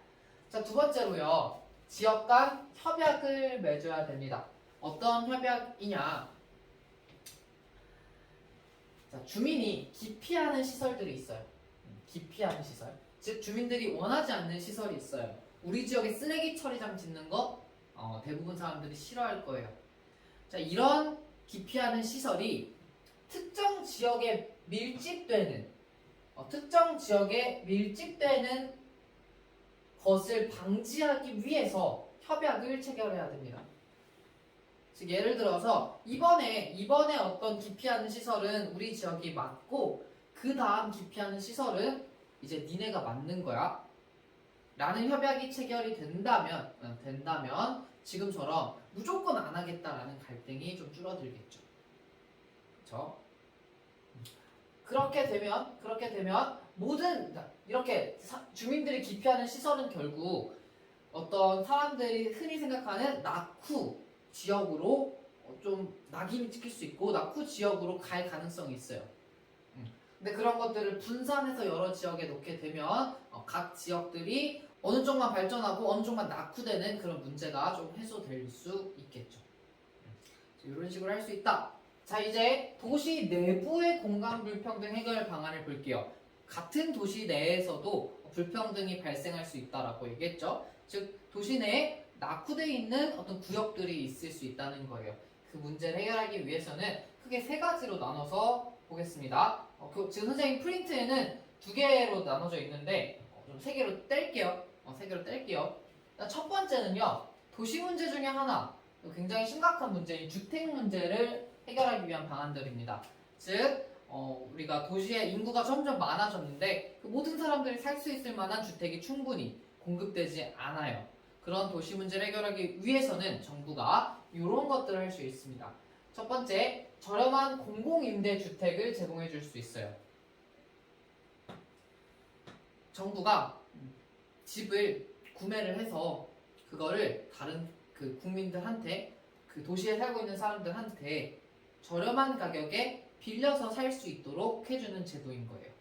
자, 두 번째로요. 지역 간 협약을 맺어야 됩니다. 어떤 협약이냐? 자, 주민이 기피하는 시설들이 있어요. 기피하는 시설. 즉 주민들이 원하지 않는 시설이 있어요. 우리 지역에 쓰레기 처리장 짓는 거 대부분 사람들이 싫어할 거예요. 자, 이런 기피하는 시설이 특정 지역에 밀집되는 것을 방지하기 위해서 협약을 체결해야 됩니다. 즉 예를 들어서 이번에 어떤 기피하는 시설은 우리 지역이 맞고 그 다음 기피하는 시설은 이제 니네가 맞는 거야 라는 협약이 체결이 된다면 지금처럼 무조건 안 하겠다라는 갈등이 좀 줄어들겠죠. 그렇죠? 그렇게 되면 모든 이렇게 주민들이 기피하는 시설은 결국 어떤 사람들이 흔히 생각하는 낙후 지역으로 좀 낙인이 찍힐 수 있고 낙후 지역으로 갈 가능성이 있어요. 근데 그런 것들을 분산해서 여러 지역에 놓게 되면 각 지역들이 어느 쪽만 발전하고 어느 쪽만 낙후되는 그런 문제가 좀 해소될 수 있겠죠. 이런 식으로 할 수 있다. 자, 이제 도시 내부의 공간 불평등 해결 방안을 볼게요. 같은 도시 내에서도 불평등이 발생할 수 있다라고 얘기했죠. 즉 도시 내에 낙후되어 있는 어떤 구역들이 있을 수 있다는 거예요. 그 문제를 해결하기 위해서는 크게 세 가지로 나눠서 보겠습니다. 지금 선생님 프린트에는 두 개로 나눠져 있는데 좀 세 개로 뗄게요. 첫 번째는요. 도시 문제 중에 하나, 굉장히 심각한 문제인 주택 문제를 해결하기 위한 방안들입니다. 즉 우리가 도시에 인구가 점점 많아졌는데 그 모든 사람들이 살 수 있을 만한 주택이 충분히 공급되지 않아요. 그런 도시 문제를 해결하기 위해서는 정부가 이런 것들을 할 수 있습니다. 첫 번째, 저렴한 공공임대주택을 제공해 줄 수 있어요. 정부가 집을 구매를 해서 그거를 다른 그 국민들한테 그 도시에 살고 있는 사람들한테 저렴한 가격에 빌려서 살 수 있도록 해주는 제도인 거예요.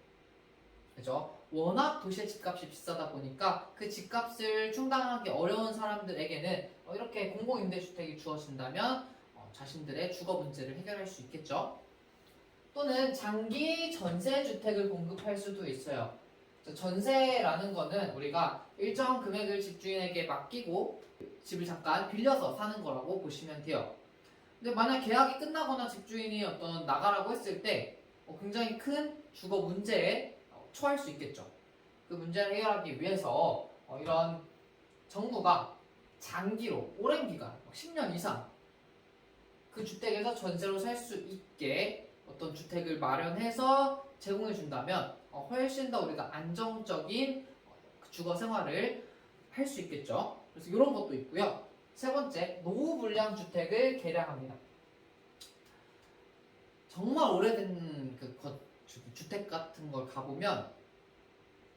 그죠? 워낙 도시의 집값이 비싸다 보니까 그 집값을 충당하기 어려운 사람들에게는 이렇게 공공임대주택이 주어진다면 자신들의 주거 문제를 해결할 수 있겠죠. 또는 장기 전세주택을 공급할 수도 있어요. 전세라는 거는 우리가 일정 금액을 집주인에게 맡기고 집을 잠깐 빌려서 사는 거라고 보시면 돼요. 근데 만약 계약이 끝나거나 집주인이 어떤 나가라고 했을 때 굉장히 큰 주거 문제에 처할 수 있겠죠. 그 문제를 해결하기 위해서 이런 정부가 장기로 오랜 기간 10년 이상 그 주택에서 전세로 살 수 있게 어떤 주택을 마련해서 제공해 준다면 훨씬 더 우리가 안정적인 주거 생활을 할 수 있겠죠. 그래서 이런 것도 있고요. 세 번째, 노후 불량 주택을 개량합니다. 정말 오래된 주택 같은 걸 가보면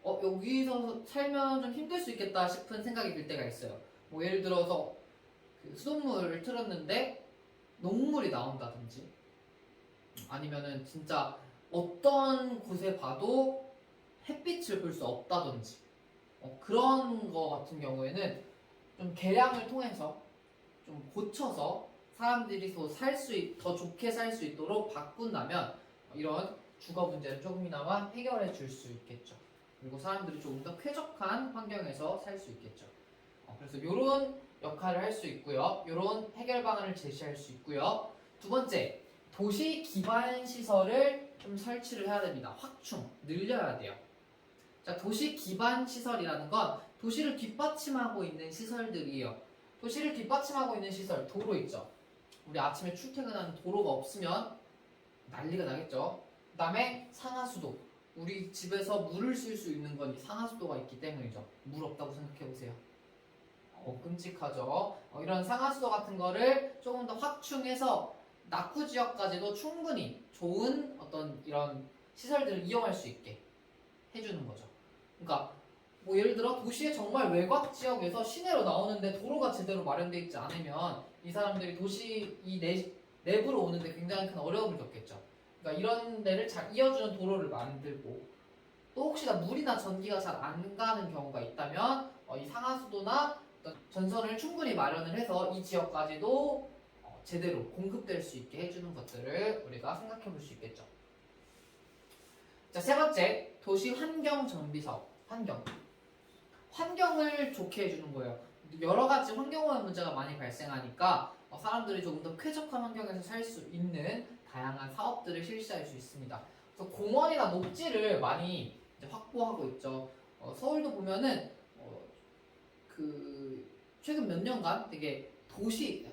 여기서 살면 좀 힘들 수 있겠다 싶은 생각이 들 때가 있어요. 뭐 예를 들어서 수돗물을 틀었는데 녹물이 나온다든지, 아니면은 진짜 어떤 곳에 봐도 햇빛을 볼 수 없다든지, 그런 거 같은 경우에는 좀 개량을 통해서 좀 고쳐서 사람들이 더 좋게 살 수 있도록 바꾼다면 이런 주거 문제를 조금이나마 해결해 줄 수 있겠죠. 그리고 사람들이 조금 더 쾌적한 환경에서 살 수 있겠죠. 그래서 이런 역할을 할 수 있고요. 이런 해결 방안을 제시할 수 있고요. 두 번째, 도시 기반 시설을 좀 설치를 해야 됩니다. 확충, 늘려야 돼요. 자, 도시 기반 시설이라는 건 도시를 뒷받침하고 있는 시설들이에요. 도시를 뒷받침하고 있는 시설, 도로 있죠. 우리 아침에 출퇴근하는 도로가 없으면 난리가 나겠죠. 그 다음에 상하수도. 우리 집에서 물을 쓸 수 있는 건 이 상하수도가 있기 때문이죠. 물 없다고 생각해 보세요. 끔찍하죠. 이런 상하수도 같은 거를 조금 더 확충해서 낙후 지역까지도 충분히 좋은 어떤 이런 시설들을 이용할 수 있게 해주는 거죠. 그러니까 뭐 예를 들어 도시의 정말 외곽 지역에서 시내로 나오는데 도로가 제대로 마련되어 있지 않으면 이 사람들이 도시 내부로 오는데 굉장히 큰 어려움을 겪겠죠. 그러니까 이런 데를 잘 이어주는 도로를 만들고, 또 혹시나 물이나 전기가 잘 안 가는 경우가 있다면 이 상하수도나 전선을 충분히 마련을 해서 이 지역까지도 제대로 공급될 수 있게 해주는 것들을 우리가 생각해 볼 수 있겠죠. 자, 세 번째, 도시 환경 정비 사업. 환경을 좋게 해주는 거예요. 여러 가지 환경오염 문제가 많이 발생하니까 사람들이 조금 더 쾌적한 환경에서 살 수 있는 다양한 사업들을 실시할 수 있습니다. 그래서 공원이나 녹지를 많이 이제 확보하고 있죠. 서울도 보면은 최근 몇 년간 되게 도시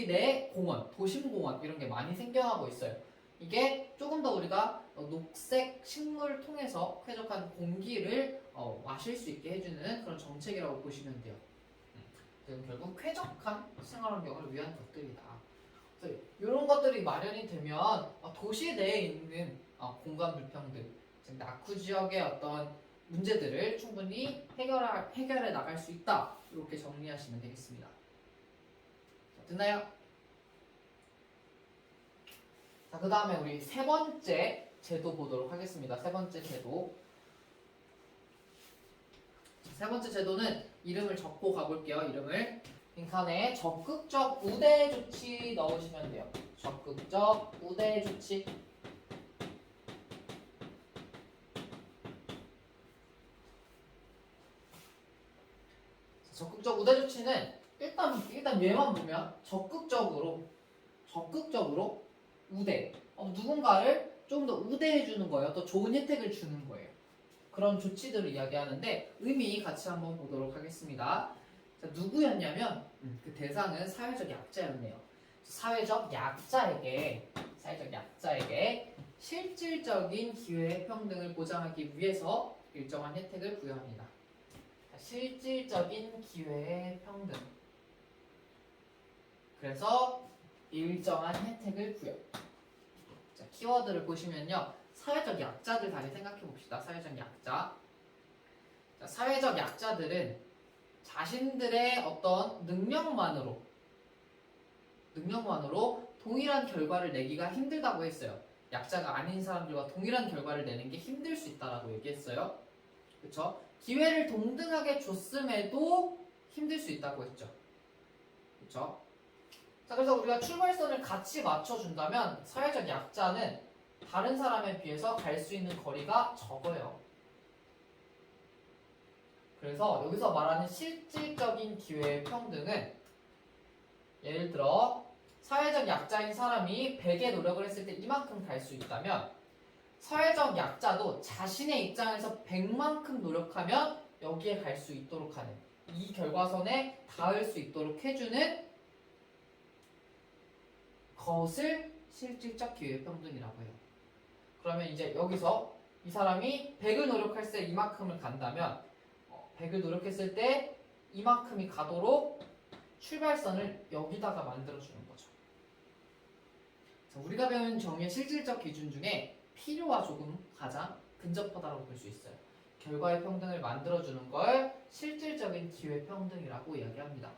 내 공원, 도심공원 이런 게 많이 생겨나고 있어요. 이게 조금 더 우리가 녹색 식물을 통해서 쾌적한 공기를 마실 수 있게 해주는 그런 정책이라고 보시면 돼요. 결국 쾌적한 생활 환경을 위한 것들이다. 그래서 이런 것들이 마련이 되면 도시 내에 있는 공간 불평등, 즉 낙후 지역의 어떤 문제들을 충분히 해결해 나갈 수 있다. 이렇게 정리하시면 되겠습니다. 자, 됐나요? 자, 그 다음에 우리 세 번째 제도 보도록 하겠습니다. 세 번째 제도. 세 번째 제도는 이름을 적고 가볼게요. 이름을. 빈칸에 적극적 우대 조치 넣으시면 돼요. 적극적 우대 조치. 적극적 우대 조치는 일단 얘만 보면 적극적으로 우대. 누군가를 좀 더 우대해 주는 거예요. 더 좋은 혜택을 주는 거예요. 그런 조치들을 이야기하는데 의미 같이 한번 보도록 하겠습니다. 자, 누구였냐면 그 대상은 사회적 약자였네요. 사회적 약자에게 실질적인 기회 평등을 보장하기 위해서 일정한 혜택을 부여합니다. 실질적인 기회의 평등. 그래서 일정한 혜택을 부여. 자, 키워드를 보시면요. 사회적 약자들 다시 생각해 봅시다. 사회적 약자. 자, 사회적 약자들은 자신들의 어떤 능력만으로 동일한 결과를 내기가 힘들다고 했어요. 약자가 아닌 사람들과 동일한 결과를 내는 게 힘들 수 있다라고 얘기했어요. 그렇죠? 기회를 동등하게 줬음에도 힘들 수 있다고 했죠. 그렇죠? 자, 그래서 우리가 출발선을 같이 맞춰준다면 사회적 약자는 다른 사람에 비해서 갈 수 있는 거리가 적어요. 그래서 여기서 말하는 실질적인 기회의 평등은 예를 들어 사회적 약자인 사람이 100의 노력을 했을 때 이만큼 갈 수 있다면 사회적 약자도 자신의 입장에서 100만큼 노력하면 여기에 갈 수 있도록 하는, 이 결과선에 닿을 수 있도록 해주는 것을 실질적 기회평등이라고 해요. 그러면 이제 여기서 이 사람이 100을 노력했을 때 이만큼을 간다면 100을 노력했을 때 이만큼이 가도록 출발선을 여기다가 만들어주는 거죠. 우리가 배운 정의의 실질적 기준 중에 필요와 조금 가장 근접하다고 볼 수 있어요. 결과의 평등을 만들어주는 걸 실질적인 기회 평등이라고 이야기합니다.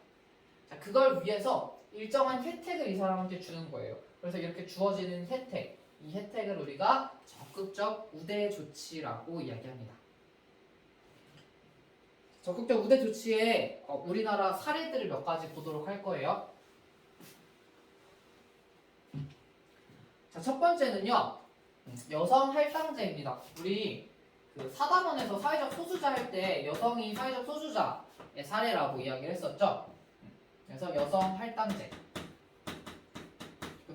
자, 그걸 위해서 일정한 혜택을 이 사람한테 주는 거예요. 그래서 이렇게 주어지는 혜택, 이 혜택을 우리가 적극적 우대 조치라고 이야기합니다. 적극적 우대 조치에 우리나라 사례들을 몇 가지 보도록 할 거예요. 자, 첫 번째는요, 여성 할당제입니다. 우리 그 사단원에서 사회적 소수자 할 때 여성이 사회적 소수자의 사례라고 이야기를 했었죠. 그래서 여성 할당제.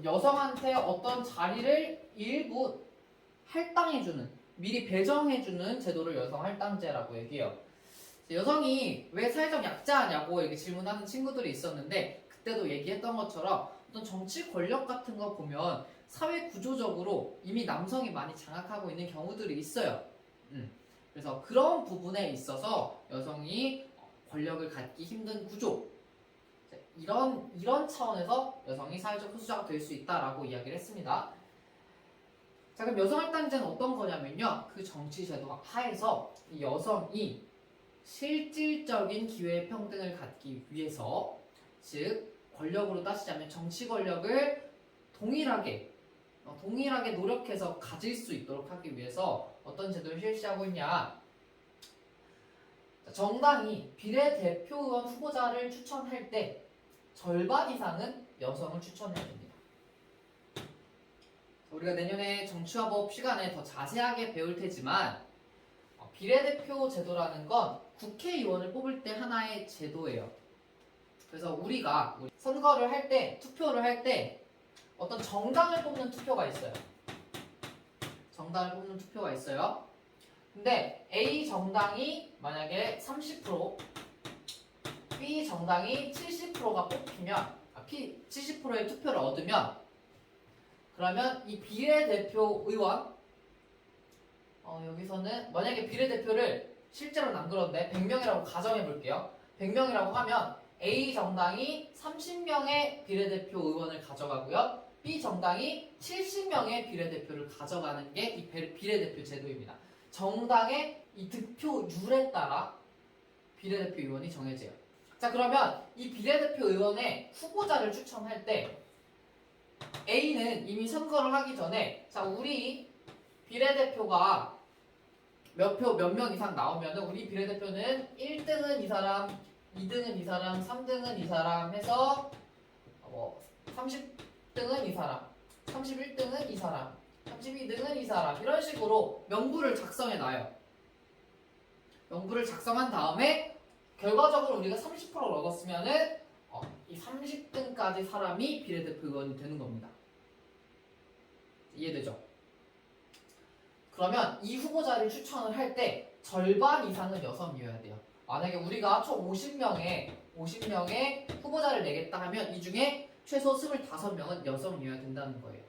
여성한테 어떤 자리를 일부 할당해주는, 미리 배정해주는 제도를 여성 할당제라고 얘기해요. 여성이 왜 사회적 약자냐고 이렇게 질문하는 친구들이 있었는데, 그때도 얘기했던 것처럼 어떤 정치 권력 같은 거 보면 사회 구조적으로 이미 남성이 많이 장악하고 있는 경우들이 있어요. 그래서 그런 부분에 있어서 여성이 권력을 갖기 힘든 구조, 이런 차원에서 여성이 사회적 소수자가 될 수 있다라고 이야기를 했습니다. 자, 그럼 여성 할당제는 어떤 거냐면요, 그 정치 제도 하에서 이 여성이 실질적인 기회 평등을 갖기 위해서, 즉 권력으로 따지자면 정치 권력을 동일하게 노력해서 가질 수 있도록 하기 위해서 어떤 제도를 실시하고 있냐. 정당이 비례대표 의원 후보자를 추천할 때 절반 이상은 여성을 추천해야 됩니다. 우리가 내년에 정치화법 시간에 더 자세하게 배울 테지만 비례대표 제도라는 건 국회의원을 뽑을 때 하나의 제도예요. 그래서 우리가 선거를 할 때, 투표를 할 때 어떤 정당을 뽑는 투표가 있어요. 정당을 뽑는 투표가 있어요. 근데 A 정당이 만약에 30%, B 정당이 70%가 뽑히면, 70%의 투표를 얻으면, 그러면 이 비례대표 의원, 여기서는 만약에 비례대표를 실제로는 안 그런데 100명이라고 가정해 볼게요. 100명이라고 하면 A 정당이 30명의 비례대표 의원을 가져가고요. B 정당이 70명의 비례대표를 가져가는 게 이 비례대표 제도입니다. 정당의 이 득표율에 따라 비례대표 의원이 정해져요. 자, 그러면 이 비례대표 의원의 후보자를 추천할 때 A는 이미 선거를 하기 전에, 자, 우리 비례대표가 몇 명 이상 나오면 우리 비례대표는 1등은 이 사람, 2등은 이 사람, 3등은 이 사람 해서 30등은 이 사람, 31등은 이 사람, 32등은 이 사람, 이런 식으로 명부를 작성해 놔요. 명부를 작성한 다음에 결과적으로 우리가 30%를 얻었으면은 이 30등까지 사람이 비례대표 의원이 되는 겁니다. 이해되죠? 그러면 이 후보자를 추천을 할 때 절반 이상은 여성이어야 돼요. 만약에 우리가 총 50명의 후보자를 내겠다 하면 이 중에 최소 25명은 여성이어야 된다는 거예요.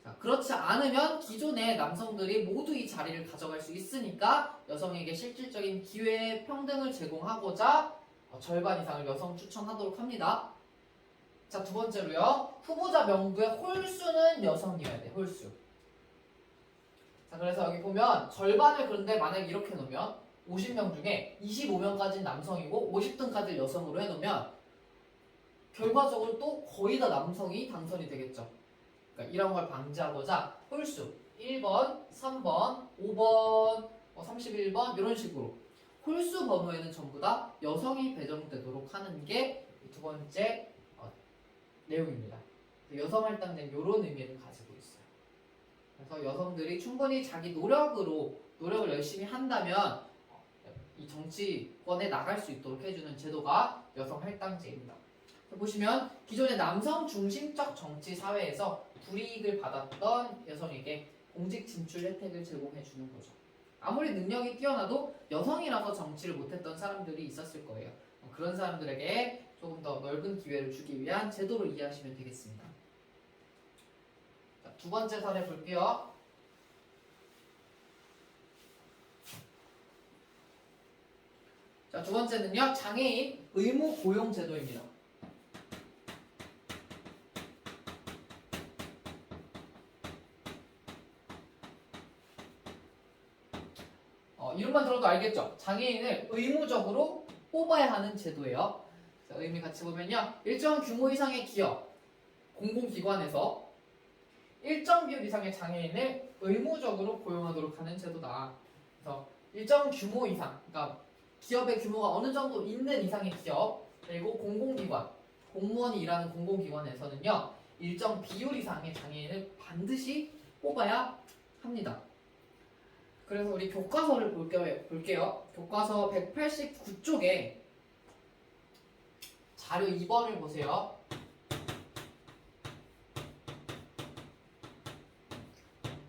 자, 그렇지 않으면 기존의 남성들이 모두 이 자리를 가져갈 수 있으니까 여성에게 실질적인 기회 평등을 제공하고자 절반 이상을 여성 추천하도록 합니다. 자, 두 번째로요. 후보자 명부의 홀수는 여성이어야 돼. 홀수. 자, 그래서 여기 보면 절반을, 그런데 만약에 이렇게 놓으면 50명 중에 25명까지는 남성이고 50등까지 여성으로 해놓으면 결과적으로 또 거의 다 남성이 당선이 되겠죠. 그러니까 이런 걸 방지하고자 홀수 1번, 3번, 5번, 31번 이런 식으로 홀수 번호에는 전부 다 여성이 배정되도록 하는 게 두 번째 내용입니다. 여성 할당제는 이런 의미를 가지고 있어요. 그래서 여성들이 충분히 자기 노력을 열심히 한다면 이 정치권에 나갈 수 있도록 해주는 제도가 여성 할당제입니다. 보시면 기존의 남성 중심적 정치 사회에서 불이익을 받았던 여성에게 공직 진출 혜택을 제공해 주는 거죠. 아무리 능력이 뛰어나도 여성이라서 정치를 못했던 사람들이 있었을 거예요. 그런 사람들에게 조금 더 넓은 기회를 주기 위한 제도로 이해하시면 되겠습니다. 자, 두 번째 사례 볼게요. 자, 두 번째는요, 장애인 의무 고용 제도입니다. 이름만 들어도 알겠죠? 장애인을 의무적으로 뽑아야 하는 제도예요. 자, 의미 같이 보면요, 일정 규모 이상의 기업, 공공기관에서 일정 비율 이상의 장애인을 의무적으로 고용하도록 하는 제도다. 그래서 일정 규모 이상, 그러니까 기업의 규모가 어느 정도 있는 이상의 기업, 그리고 공공기관, 공무원이 일하는 공공기관에서는요, 일정 비율 이상의 장애인을 반드시 뽑아야 합니다. 그래서 우리 교과서를 볼게요. 교과서 189쪽에 자료 2번을 보세요.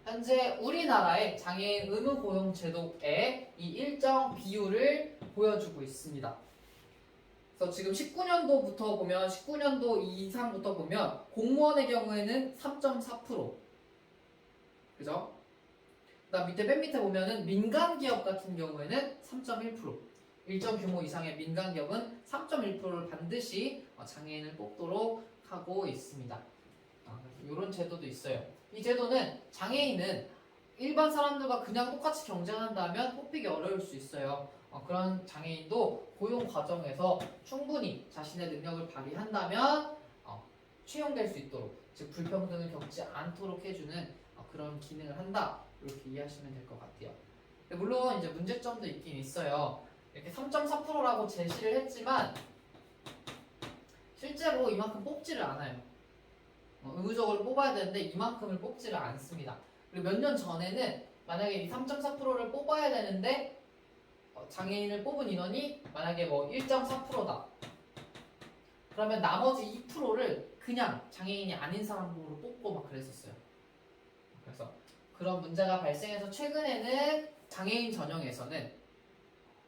현재 우리나라의 장애인 의무 고용 제도의 이 일정 비율을 보여주고 있습니다. 그래서 지금 19년도부터 보면 19년도 이상부터 보면 공무원의 경우에는 3.4%, 그죠? 그다음 밑에 맨 밑에 보면은 민간 기업 같은 경우에는 3.1%, 일정 규모 이상의 민간 기업은 3.1%를 반드시 장애인을 뽑도록 하고 있습니다. 이런 제도도 있어요. 이 제도는 장애인은 일반 사람들과 그냥 똑같이 경쟁한다면 뽑히기 어려울 수 있어요. 그런 장애인도 고용 과정에서 충분히 자신의 능력을 발휘한다면 채용될 수 있도록, 즉 불평등을 겪지 않도록 해주는 그런 기능을 한다. 이렇게 이해하시면 될 것 같아요. 물론 이제 문제점도 있긴 있어요. 이렇게 3.4%라고 제시를 했지만 실제로 이만큼 뽑지를 않아요. 의무적으로 뽑아야 되는데 이만큼을 뽑지를 않습니다. 그리고 몇 년 전에는 만약에 이 3.4%를 뽑아야 되는데 장애인을 뽑은 인원이 만약에 뭐 1.4%다. 그러면 나머지 2%를 그냥 장애인이 아닌 사람으로 뽑고 막 그랬었어요. 그래서 그런 문제가 발생해서 최근에는 장애인 전형에서는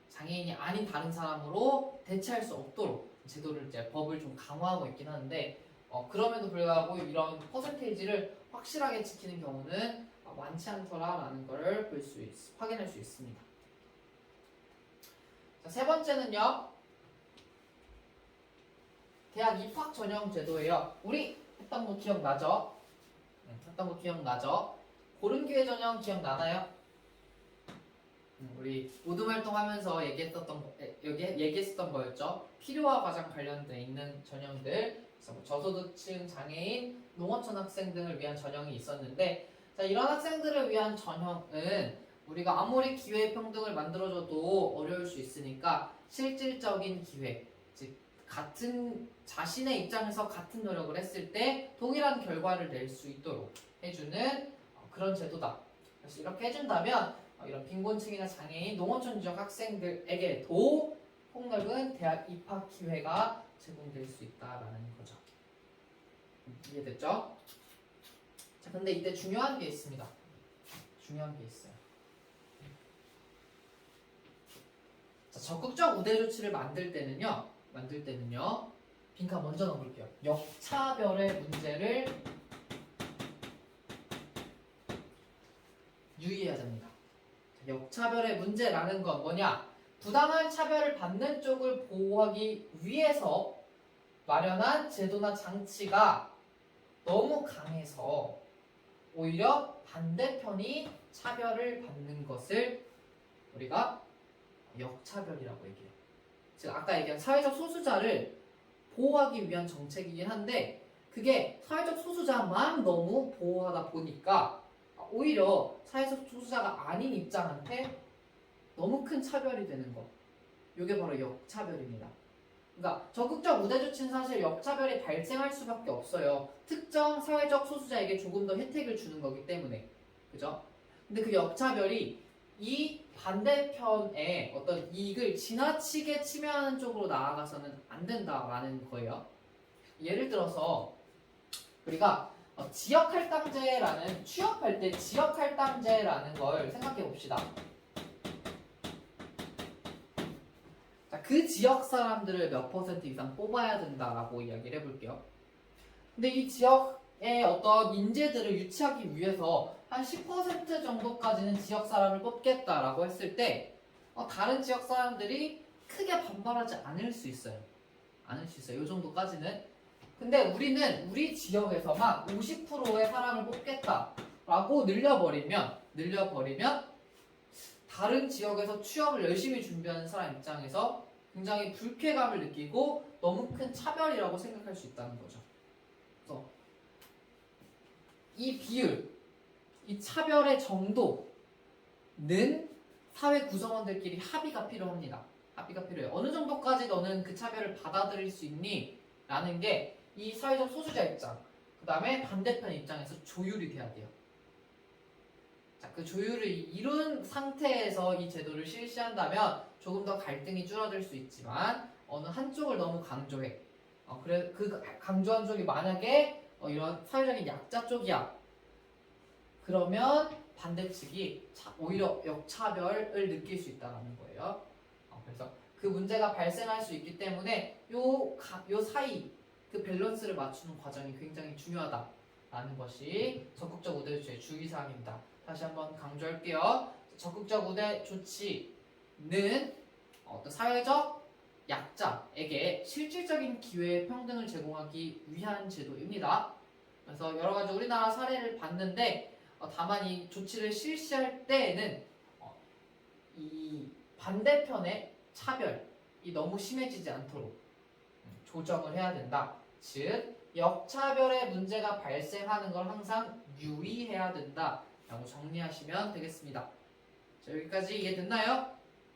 장애인이 아닌 다른 사람으로 대체할 수 없도록 제도를 이제 법을 좀 강화하고 있긴 하는데 그럼에도 불구하고 이런 퍼센테이지를 확실하게 지키는 경우는 많지 않더라라는 걸 확인할 수 있습니다. 자, 세 번째는요, 대학 입학 전형 제도예요. 우리 했던 거 기억나죠? 했던 거 기억나죠? 고른기회 전형 기억나나요? 우리 모둠 활동하면서 얘기했었던 거였죠. 필요와 과정 관련돼 있는 전형들, 그래서 뭐 저소득층, 장애인, 농어촌 학생 등을 위한 전형이 있었는데, 자, 이런 학생들을 위한 전형은 우리가 아무리 기회 평등을 만들어줘도 어려울 수 있으니까 실질적인 기회, 즉 같은 자신의 입장에서 같은 노력을 했을 때 동일한 결과를 낼 수 있도록 해주는 그런 제도다. 그래서 이렇게 해준다면 이런 빈곤층이나 장애인, 농어촌 지역 학생들에게도 폭넓은 대학 입학 기회가 제공될 수 있다라는 거죠. 이해됐죠? 자, 근데 이때 중요한 게 있습니다. 중요한 게 있어요. 자, 적극적 우대 조치를 만들 때는요, 빈칸 먼저 넣어볼게요. 역차별의 문제를 유의해야 됩니다. 역차별의 문제라는 건 뭐냐? 부당한 차별을 받는 쪽을 보호하기 위해서 마련한 제도나 장치가 너무 강해서 오히려 반대편이 차별을 받는 것을 우리가 역차별이라고 얘기해요. 즉 아까 얘기한 사회적 소수자를 보호하기 위한 정책이긴 한데 그게 사회적 소수자만 너무 보호하다 보니까 오히려 사회적 소수자가 아닌 입장한테 너무 큰 차별이 되는 거. 이게 바로 역차별입니다. 그러니까 적극적 우대 조치는 사실 역차별이 발생할 수밖에 없어요. 특정 사회적 소수자에게 조금 더 혜택을 주는 거기 때문에. 그죠? 근데 그 역차별이 이 반대편의 어떤 이익을 지나치게 침해하는 쪽으로 나아가서는 안 된다라는 거예요. 예를 들어서 우리가 지역할당제라는, 취업할 때 지역할당제라는 걸 생각해 봅시다. 자, 그 지역 사람들을 몇 퍼센트 이상 뽑아야 된다라고 이야기를 해볼게요. 근데 이 지역의 어떤 인재들을 유치하기 위해서 한 10% 정도까지는 지역 사람을 뽑겠다라고 했을 때 다른 지역 사람들이 크게 반발하지 않을 수 있어요. 않을 수 있어요. 이 정도까지는. 근데 우리는 우리 지역에서만 50%의 사람을 뽑겠다라고 늘려버리면 다른 지역에서 취업을 열심히 준비하는 사람 입장에서 굉장히 불쾌감을 느끼고 너무 큰 차별이라고 생각할 수 있다는 거죠. 그래서 이 비율, 이 차별의 정도는 사회 구성원들끼리 합의가 필요합니다. 합의가 필요해요. 어느 정도까지 너는 그 차별을 받아들일 수 있니? 라는 게 이 사회적 소수자 입장, 그 다음에 반대편 입장에서 조율이 돼야 돼요. 자, 그 조율을 이룬 상태에서 이 제도를 실시한다면 조금 더 갈등이 줄어들 수 있지만 어느 한쪽을 너무 강조해. 그래 그 강조한 쪽이 만약에 이런 사회적인 약자 쪽이야. 그러면 반대측이 오히려 역차별을 느낄 수 있다는 거예요. 그래서 그 문제가 발생할 수 있기 때문에 요 사이 그 밸런스를 맞추는 과정이 굉장히 중요하다라는 것이 적극적 우대 조치의 주의사항입니다. 다시 한번 강조할게요. 적극적 우대 조치는 어떤 사회적 약자에게 실질적인 기회의 평등을 제공하기 위한 제도입니다. 그래서 여러 가지 우리나라 사례를 봤는데 다만 이 조치를 실시할 때에는 이 반대편의 차별이 너무 심해지지 않도록 조정을 해야 된다. 즉 역차별의 문제가 발생하는 걸 항상 유의해야 된다 라고 정리하시면 되겠습니다. 자, 여기까지 이해됐나요?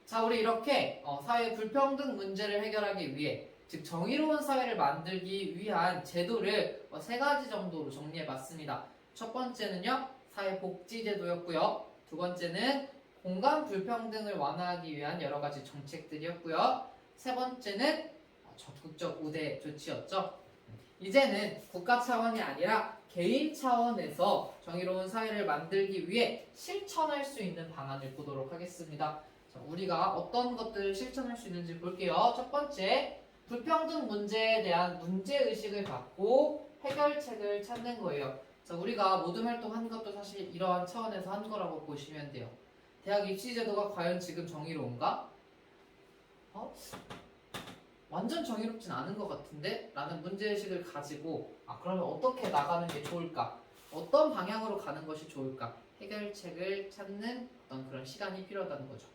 자, 우리 이렇게 사회 불평등 문제를 해결하기 위해 즉 정의로운 사회를 만들기 위한 제도를 세 가지 정도로 정리해봤습니다. 첫 번째는요, 사회복지제도였고요. 두 번째는 공간 불평등을 완화하기 위한 여러 가지 정책들이었고요. 세 번째는 적극적 우대 조치였죠. 이제는 국가 차원이 아니라 개인 차원에서 정의로운 사회를 만들기 위해 실천할 수 있는 방안을 보도록 하겠습니다. 자, 우리가 어떤 것들을 실천할 수 있는지 볼게요. 첫 번째, 불평등 문제에 대한 문제의식을 갖고 해결책을 찾는 거예요. 자, 우리가 모든 활동한 것도 사실 이러한 차원에서 한 거라고 보시면 돼요. 대학 입시제도가 과연 지금 정의로운가? 완전 정의롭진 않은 것 같은데? 라는 문제의식을 가지고 그러면 어떻게 나가는 게 좋을까? 어떤 방향으로 가는 것이 좋을까? 해결책을 찾는 어떤 그런 시간이 필요하다는 거죠.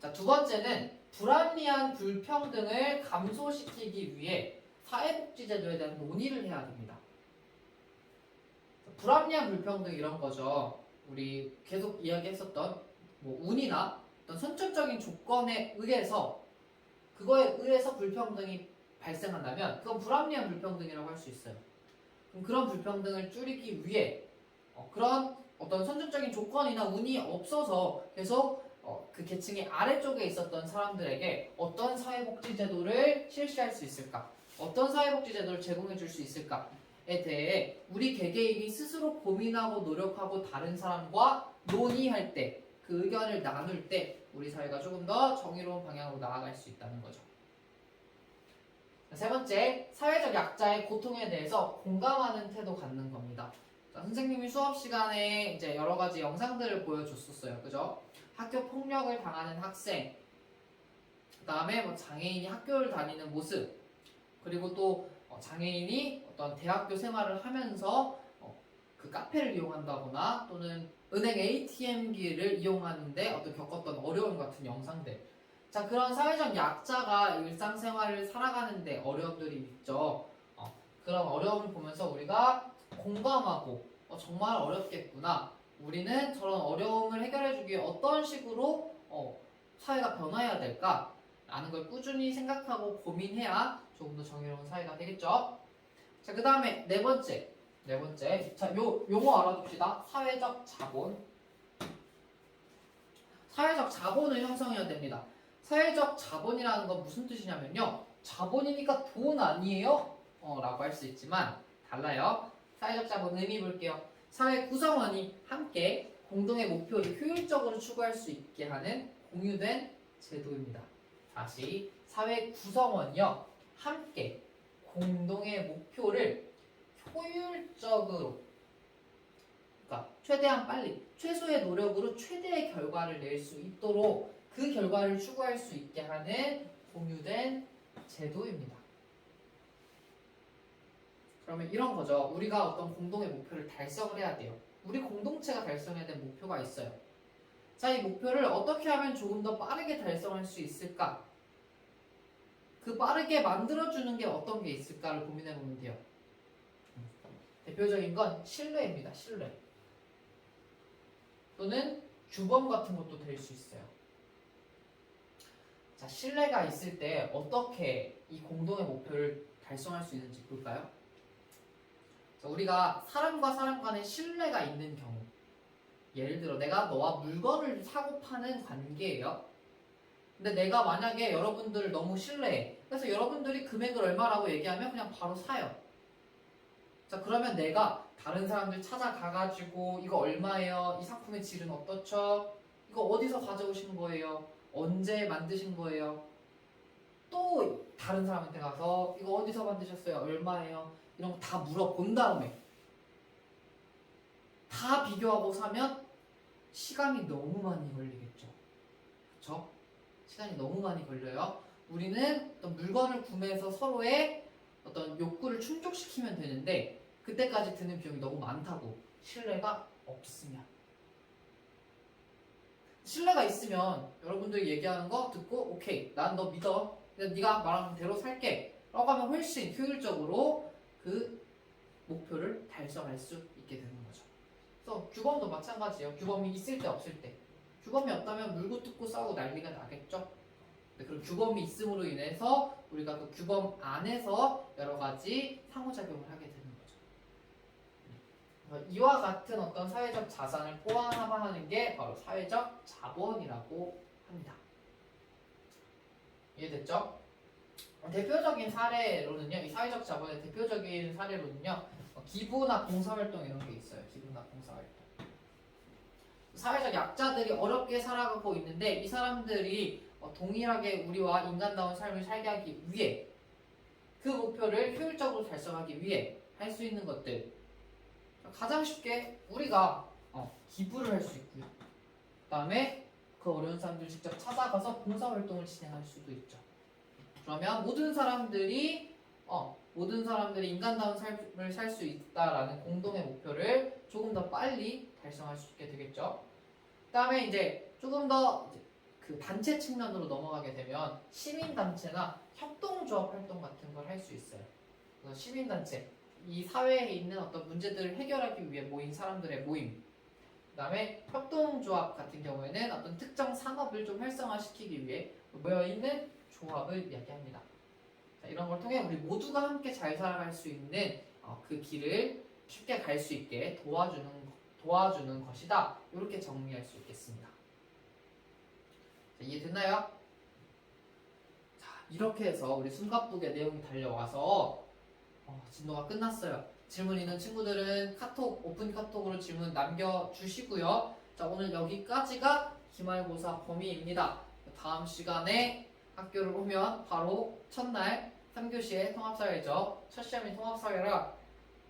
자, 두 번째는 불합리한 불평등을 감소시키기 위해 사회복지제도에 대한 논의를 해야 됩니다. 불합리한 불평등 이런 거죠. 우리 계속 이야기했었던 운이나 어떤 선천적인 조건에 의해서 그거에 의해서 불평등이 발생한다면 그건 불합리한 불평등이라고 할 수 있어요. 그럼 그런 불평등을 줄이기 위해 그런 어떤 선천적인 조건이나 운이 없어서 계속 그 계층의 아래쪽에 있었던 사람들에게 어떤 사회복지제도를 실시할 수 있을까? 어떤 사회복지제도를 제공해 줄 수 있을까에 대해 우리 개개인이 스스로 고민하고 노력하고 다른 사람과 논의할 때 그 의견을 나눌 때 우리 사회가 조금 더 정의로운 방향으로 나아갈 수 있다는 거죠. 세 번째, 사회적 약자의 고통에 대해서 공감하는 태도 갖는 겁니다. 자, 선생님이 수업 시간에 이제 여러 가지 영상들을 보여줬었어요. 그죠? 학교 폭력을 당하는 학생, 그 다음에 장애인이 학교를 다니는 모습, 그리고 또 장애인이 어떤 대학교 생활을 하면서 그 카페를 이용한다거나 또는 은행 ATM기를 이용하는데 겪었던 어려움 같은 영상들. 자, 그런 사회적 약자가 일상생활을 살아가는데 어려움들이 있죠. 그런 어려움을 보면서 우리가 공감하고 정말 어렵겠구나. 우리는 저런 어려움을 해결해주기 위해 어떤 식으로 사회가 변화해야 될까? 라는 걸 꾸준히 생각하고 고민해야 조금 더 정의로운 사회가 되겠죠. 자, 그 다음에 네 번째. 자, 용어 알아둡시다. 사회적 자본. 사회적 자본을 형성해야 됩니다. 사회적 자본이라는 건 무슨 뜻이냐면요. 자본이니까 돈 아니에요? 라고 할 수 있지만 달라요. 사회적 자본 의미 볼게요. 사회 구성원이 함께 공동의 목표를 효율적으로 추구할 수 있게 하는 공유된 제도입니다. 다시, 사회 구성원이요. 함께 공동의 목표를 효율적으로, 그러니까 최대한 빨리, 최소의 노력으로 최대의 결과를 낼 수 있도록 그 결과를 추구할 수 있게 하는 공유된 제도입니다. 그러면 이런 거죠. 우리가 어떤 공동의 목표를 달성을 해야 돼요. 우리 공동체가 달성해야 될 목표가 있어요. 자, 이 목표를 어떻게 하면 조금 더 빠르게 달성할 수 있을까? 그 빠르게 만들어주는 게 어떤 게 있을까를 고민해 보면 돼요. 대표적인 건 신뢰입니다. 신뢰. 또는 규범 같은 것도 될 수 있어요. 자, 신뢰가 있을 때 어떻게 이 공동의 목표를 달성할 수 있는지 볼까요? 자, 우리가 사람과 사람 간의 신뢰가 있는 경우, 예를 들어 내가 너와 물건을 사고 파는 관계예요. 근데 내가 만약에 여러분들을 너무 신뢰해. 그래서 여러분들이 금액을 얼마라고 얘기하면 그냥 바로 사요. 자, 그러면 내가 다른 사람들 찾아가가지고 이거 얼마예요? 이 상품의 질은 어떻죠? 이거 어디서 가져오신 거예요? 언제 만드신 거예요? 또 다른 사람한테 가서 이거 어디서 만드셨어요? 얼마예요? 이런 거 다 물어본 다음에 다 비교하고 사면 시간이 너무 많이 걸리겠죠. 그쵸? 시간이 너무 많이 걸려요. 우리는 어떤 물건을 구매해서 서로의 어떤 욕구를 충족시키면 되는데 그때까지 드는 비용이 너무 많다고. 신뢰가 없으면. 신뢰가 있으면 여러분들이 얘기하는 거 듣고 오케이 난 너 믿어. 네가 말하는 대로 살게 라고 하면 훨씬 효율적으로 그 목표를 달성할 수 있게 되는 거죠. 그래서 규범도 마찬가지예요. 규범이 있을 때 없을 때. 규범이 없다면 물고 뜯고 싸우고 난리가 나겠죠. 그런 규범이 있음으로 인해서 우리가 그 규범 안에서 여러 가지 상호작용을 하게 되는 거죠. 이와 같은 어떤 사회적 자산을 포함하는 게 바로 사회적 자본이라고 합니다. 이해됐죠? 대표적인 사례로는요, 이 사회적 자본의 대표적인 사례로는요, 기부나 봉사활동 이런 게 있어요. 기부나 봉사활동. 사회적 약자들이 어렵게 살아가고 있는데 이 사람들이 동일하게 우리와 인간다운 삶을 살게 하기 위해 그 목표를 효율적으로 달성하기 위해 할 수 있는 것들 가장 쉽게 우리가 기부를 할 수 있고요. 그 다음에 그 어려운 사람들 직접 찾아가서 봉사활동을 진행할 수도 있죠. 그러면 모든 사람들이 인간다운 삶을 살 수 있다라는 공동의 목표를 조금 더 빨리 달성할 수 있게 되겠죠. 그 다음에 이제 조금 더 그 단체 측면으로 넘어가게 되면 시민단체나 협동조합 활동 같은 걸 할 수 있어요. 그래서 시민단체, 이 사회에 있는 어떤 문제들을 해결하기 위해 모인 사람들의 모임. 그 다음에 협동조합 같은 경우에는 어떤 특정 산업을 좀 활성화시키기 위해 모여있는 조합을 이야기합니다. 자, 이런 걸 통해 우리 모두가 함께 잘 살아갈 수 있는 그 길을 쉽게 갈 수 있게 도와주는 것이다. 이렇게 정리할 수 있겠습니다. 자, 이해됐나요? 자, 이렇게 해서 우리 숨가쁘게 내용이 달려와서 진도가 끝났어요. 질문 있는 친구들은 오픈 카톡으로 질문 남겨주시고요. 자, 오늘 여기까지가 기말고사 범위입니다. 다음 시간에 학교를 오면 바로 첫날 3교시의 통합사회죠. 첫 시험인 통합사회라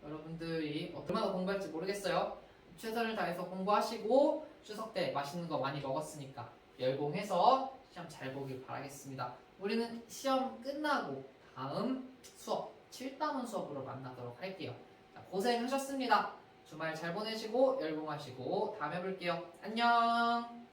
여러분들이 얼마나 공부할지 모르겠어요. 최선을 다해서 공부하시고 추석 때 맛있는 거 많이 먹었으니까 열공해서 시험 잘 보길 바라겠습니다. 우리는 시험 끝나고 다음 수업 7단원 수업으로 만나도록 할게요. 자, 고생하셨습니다. 주말 잘 보내시고 열공하시고 다음에 뵐게요. 안녕.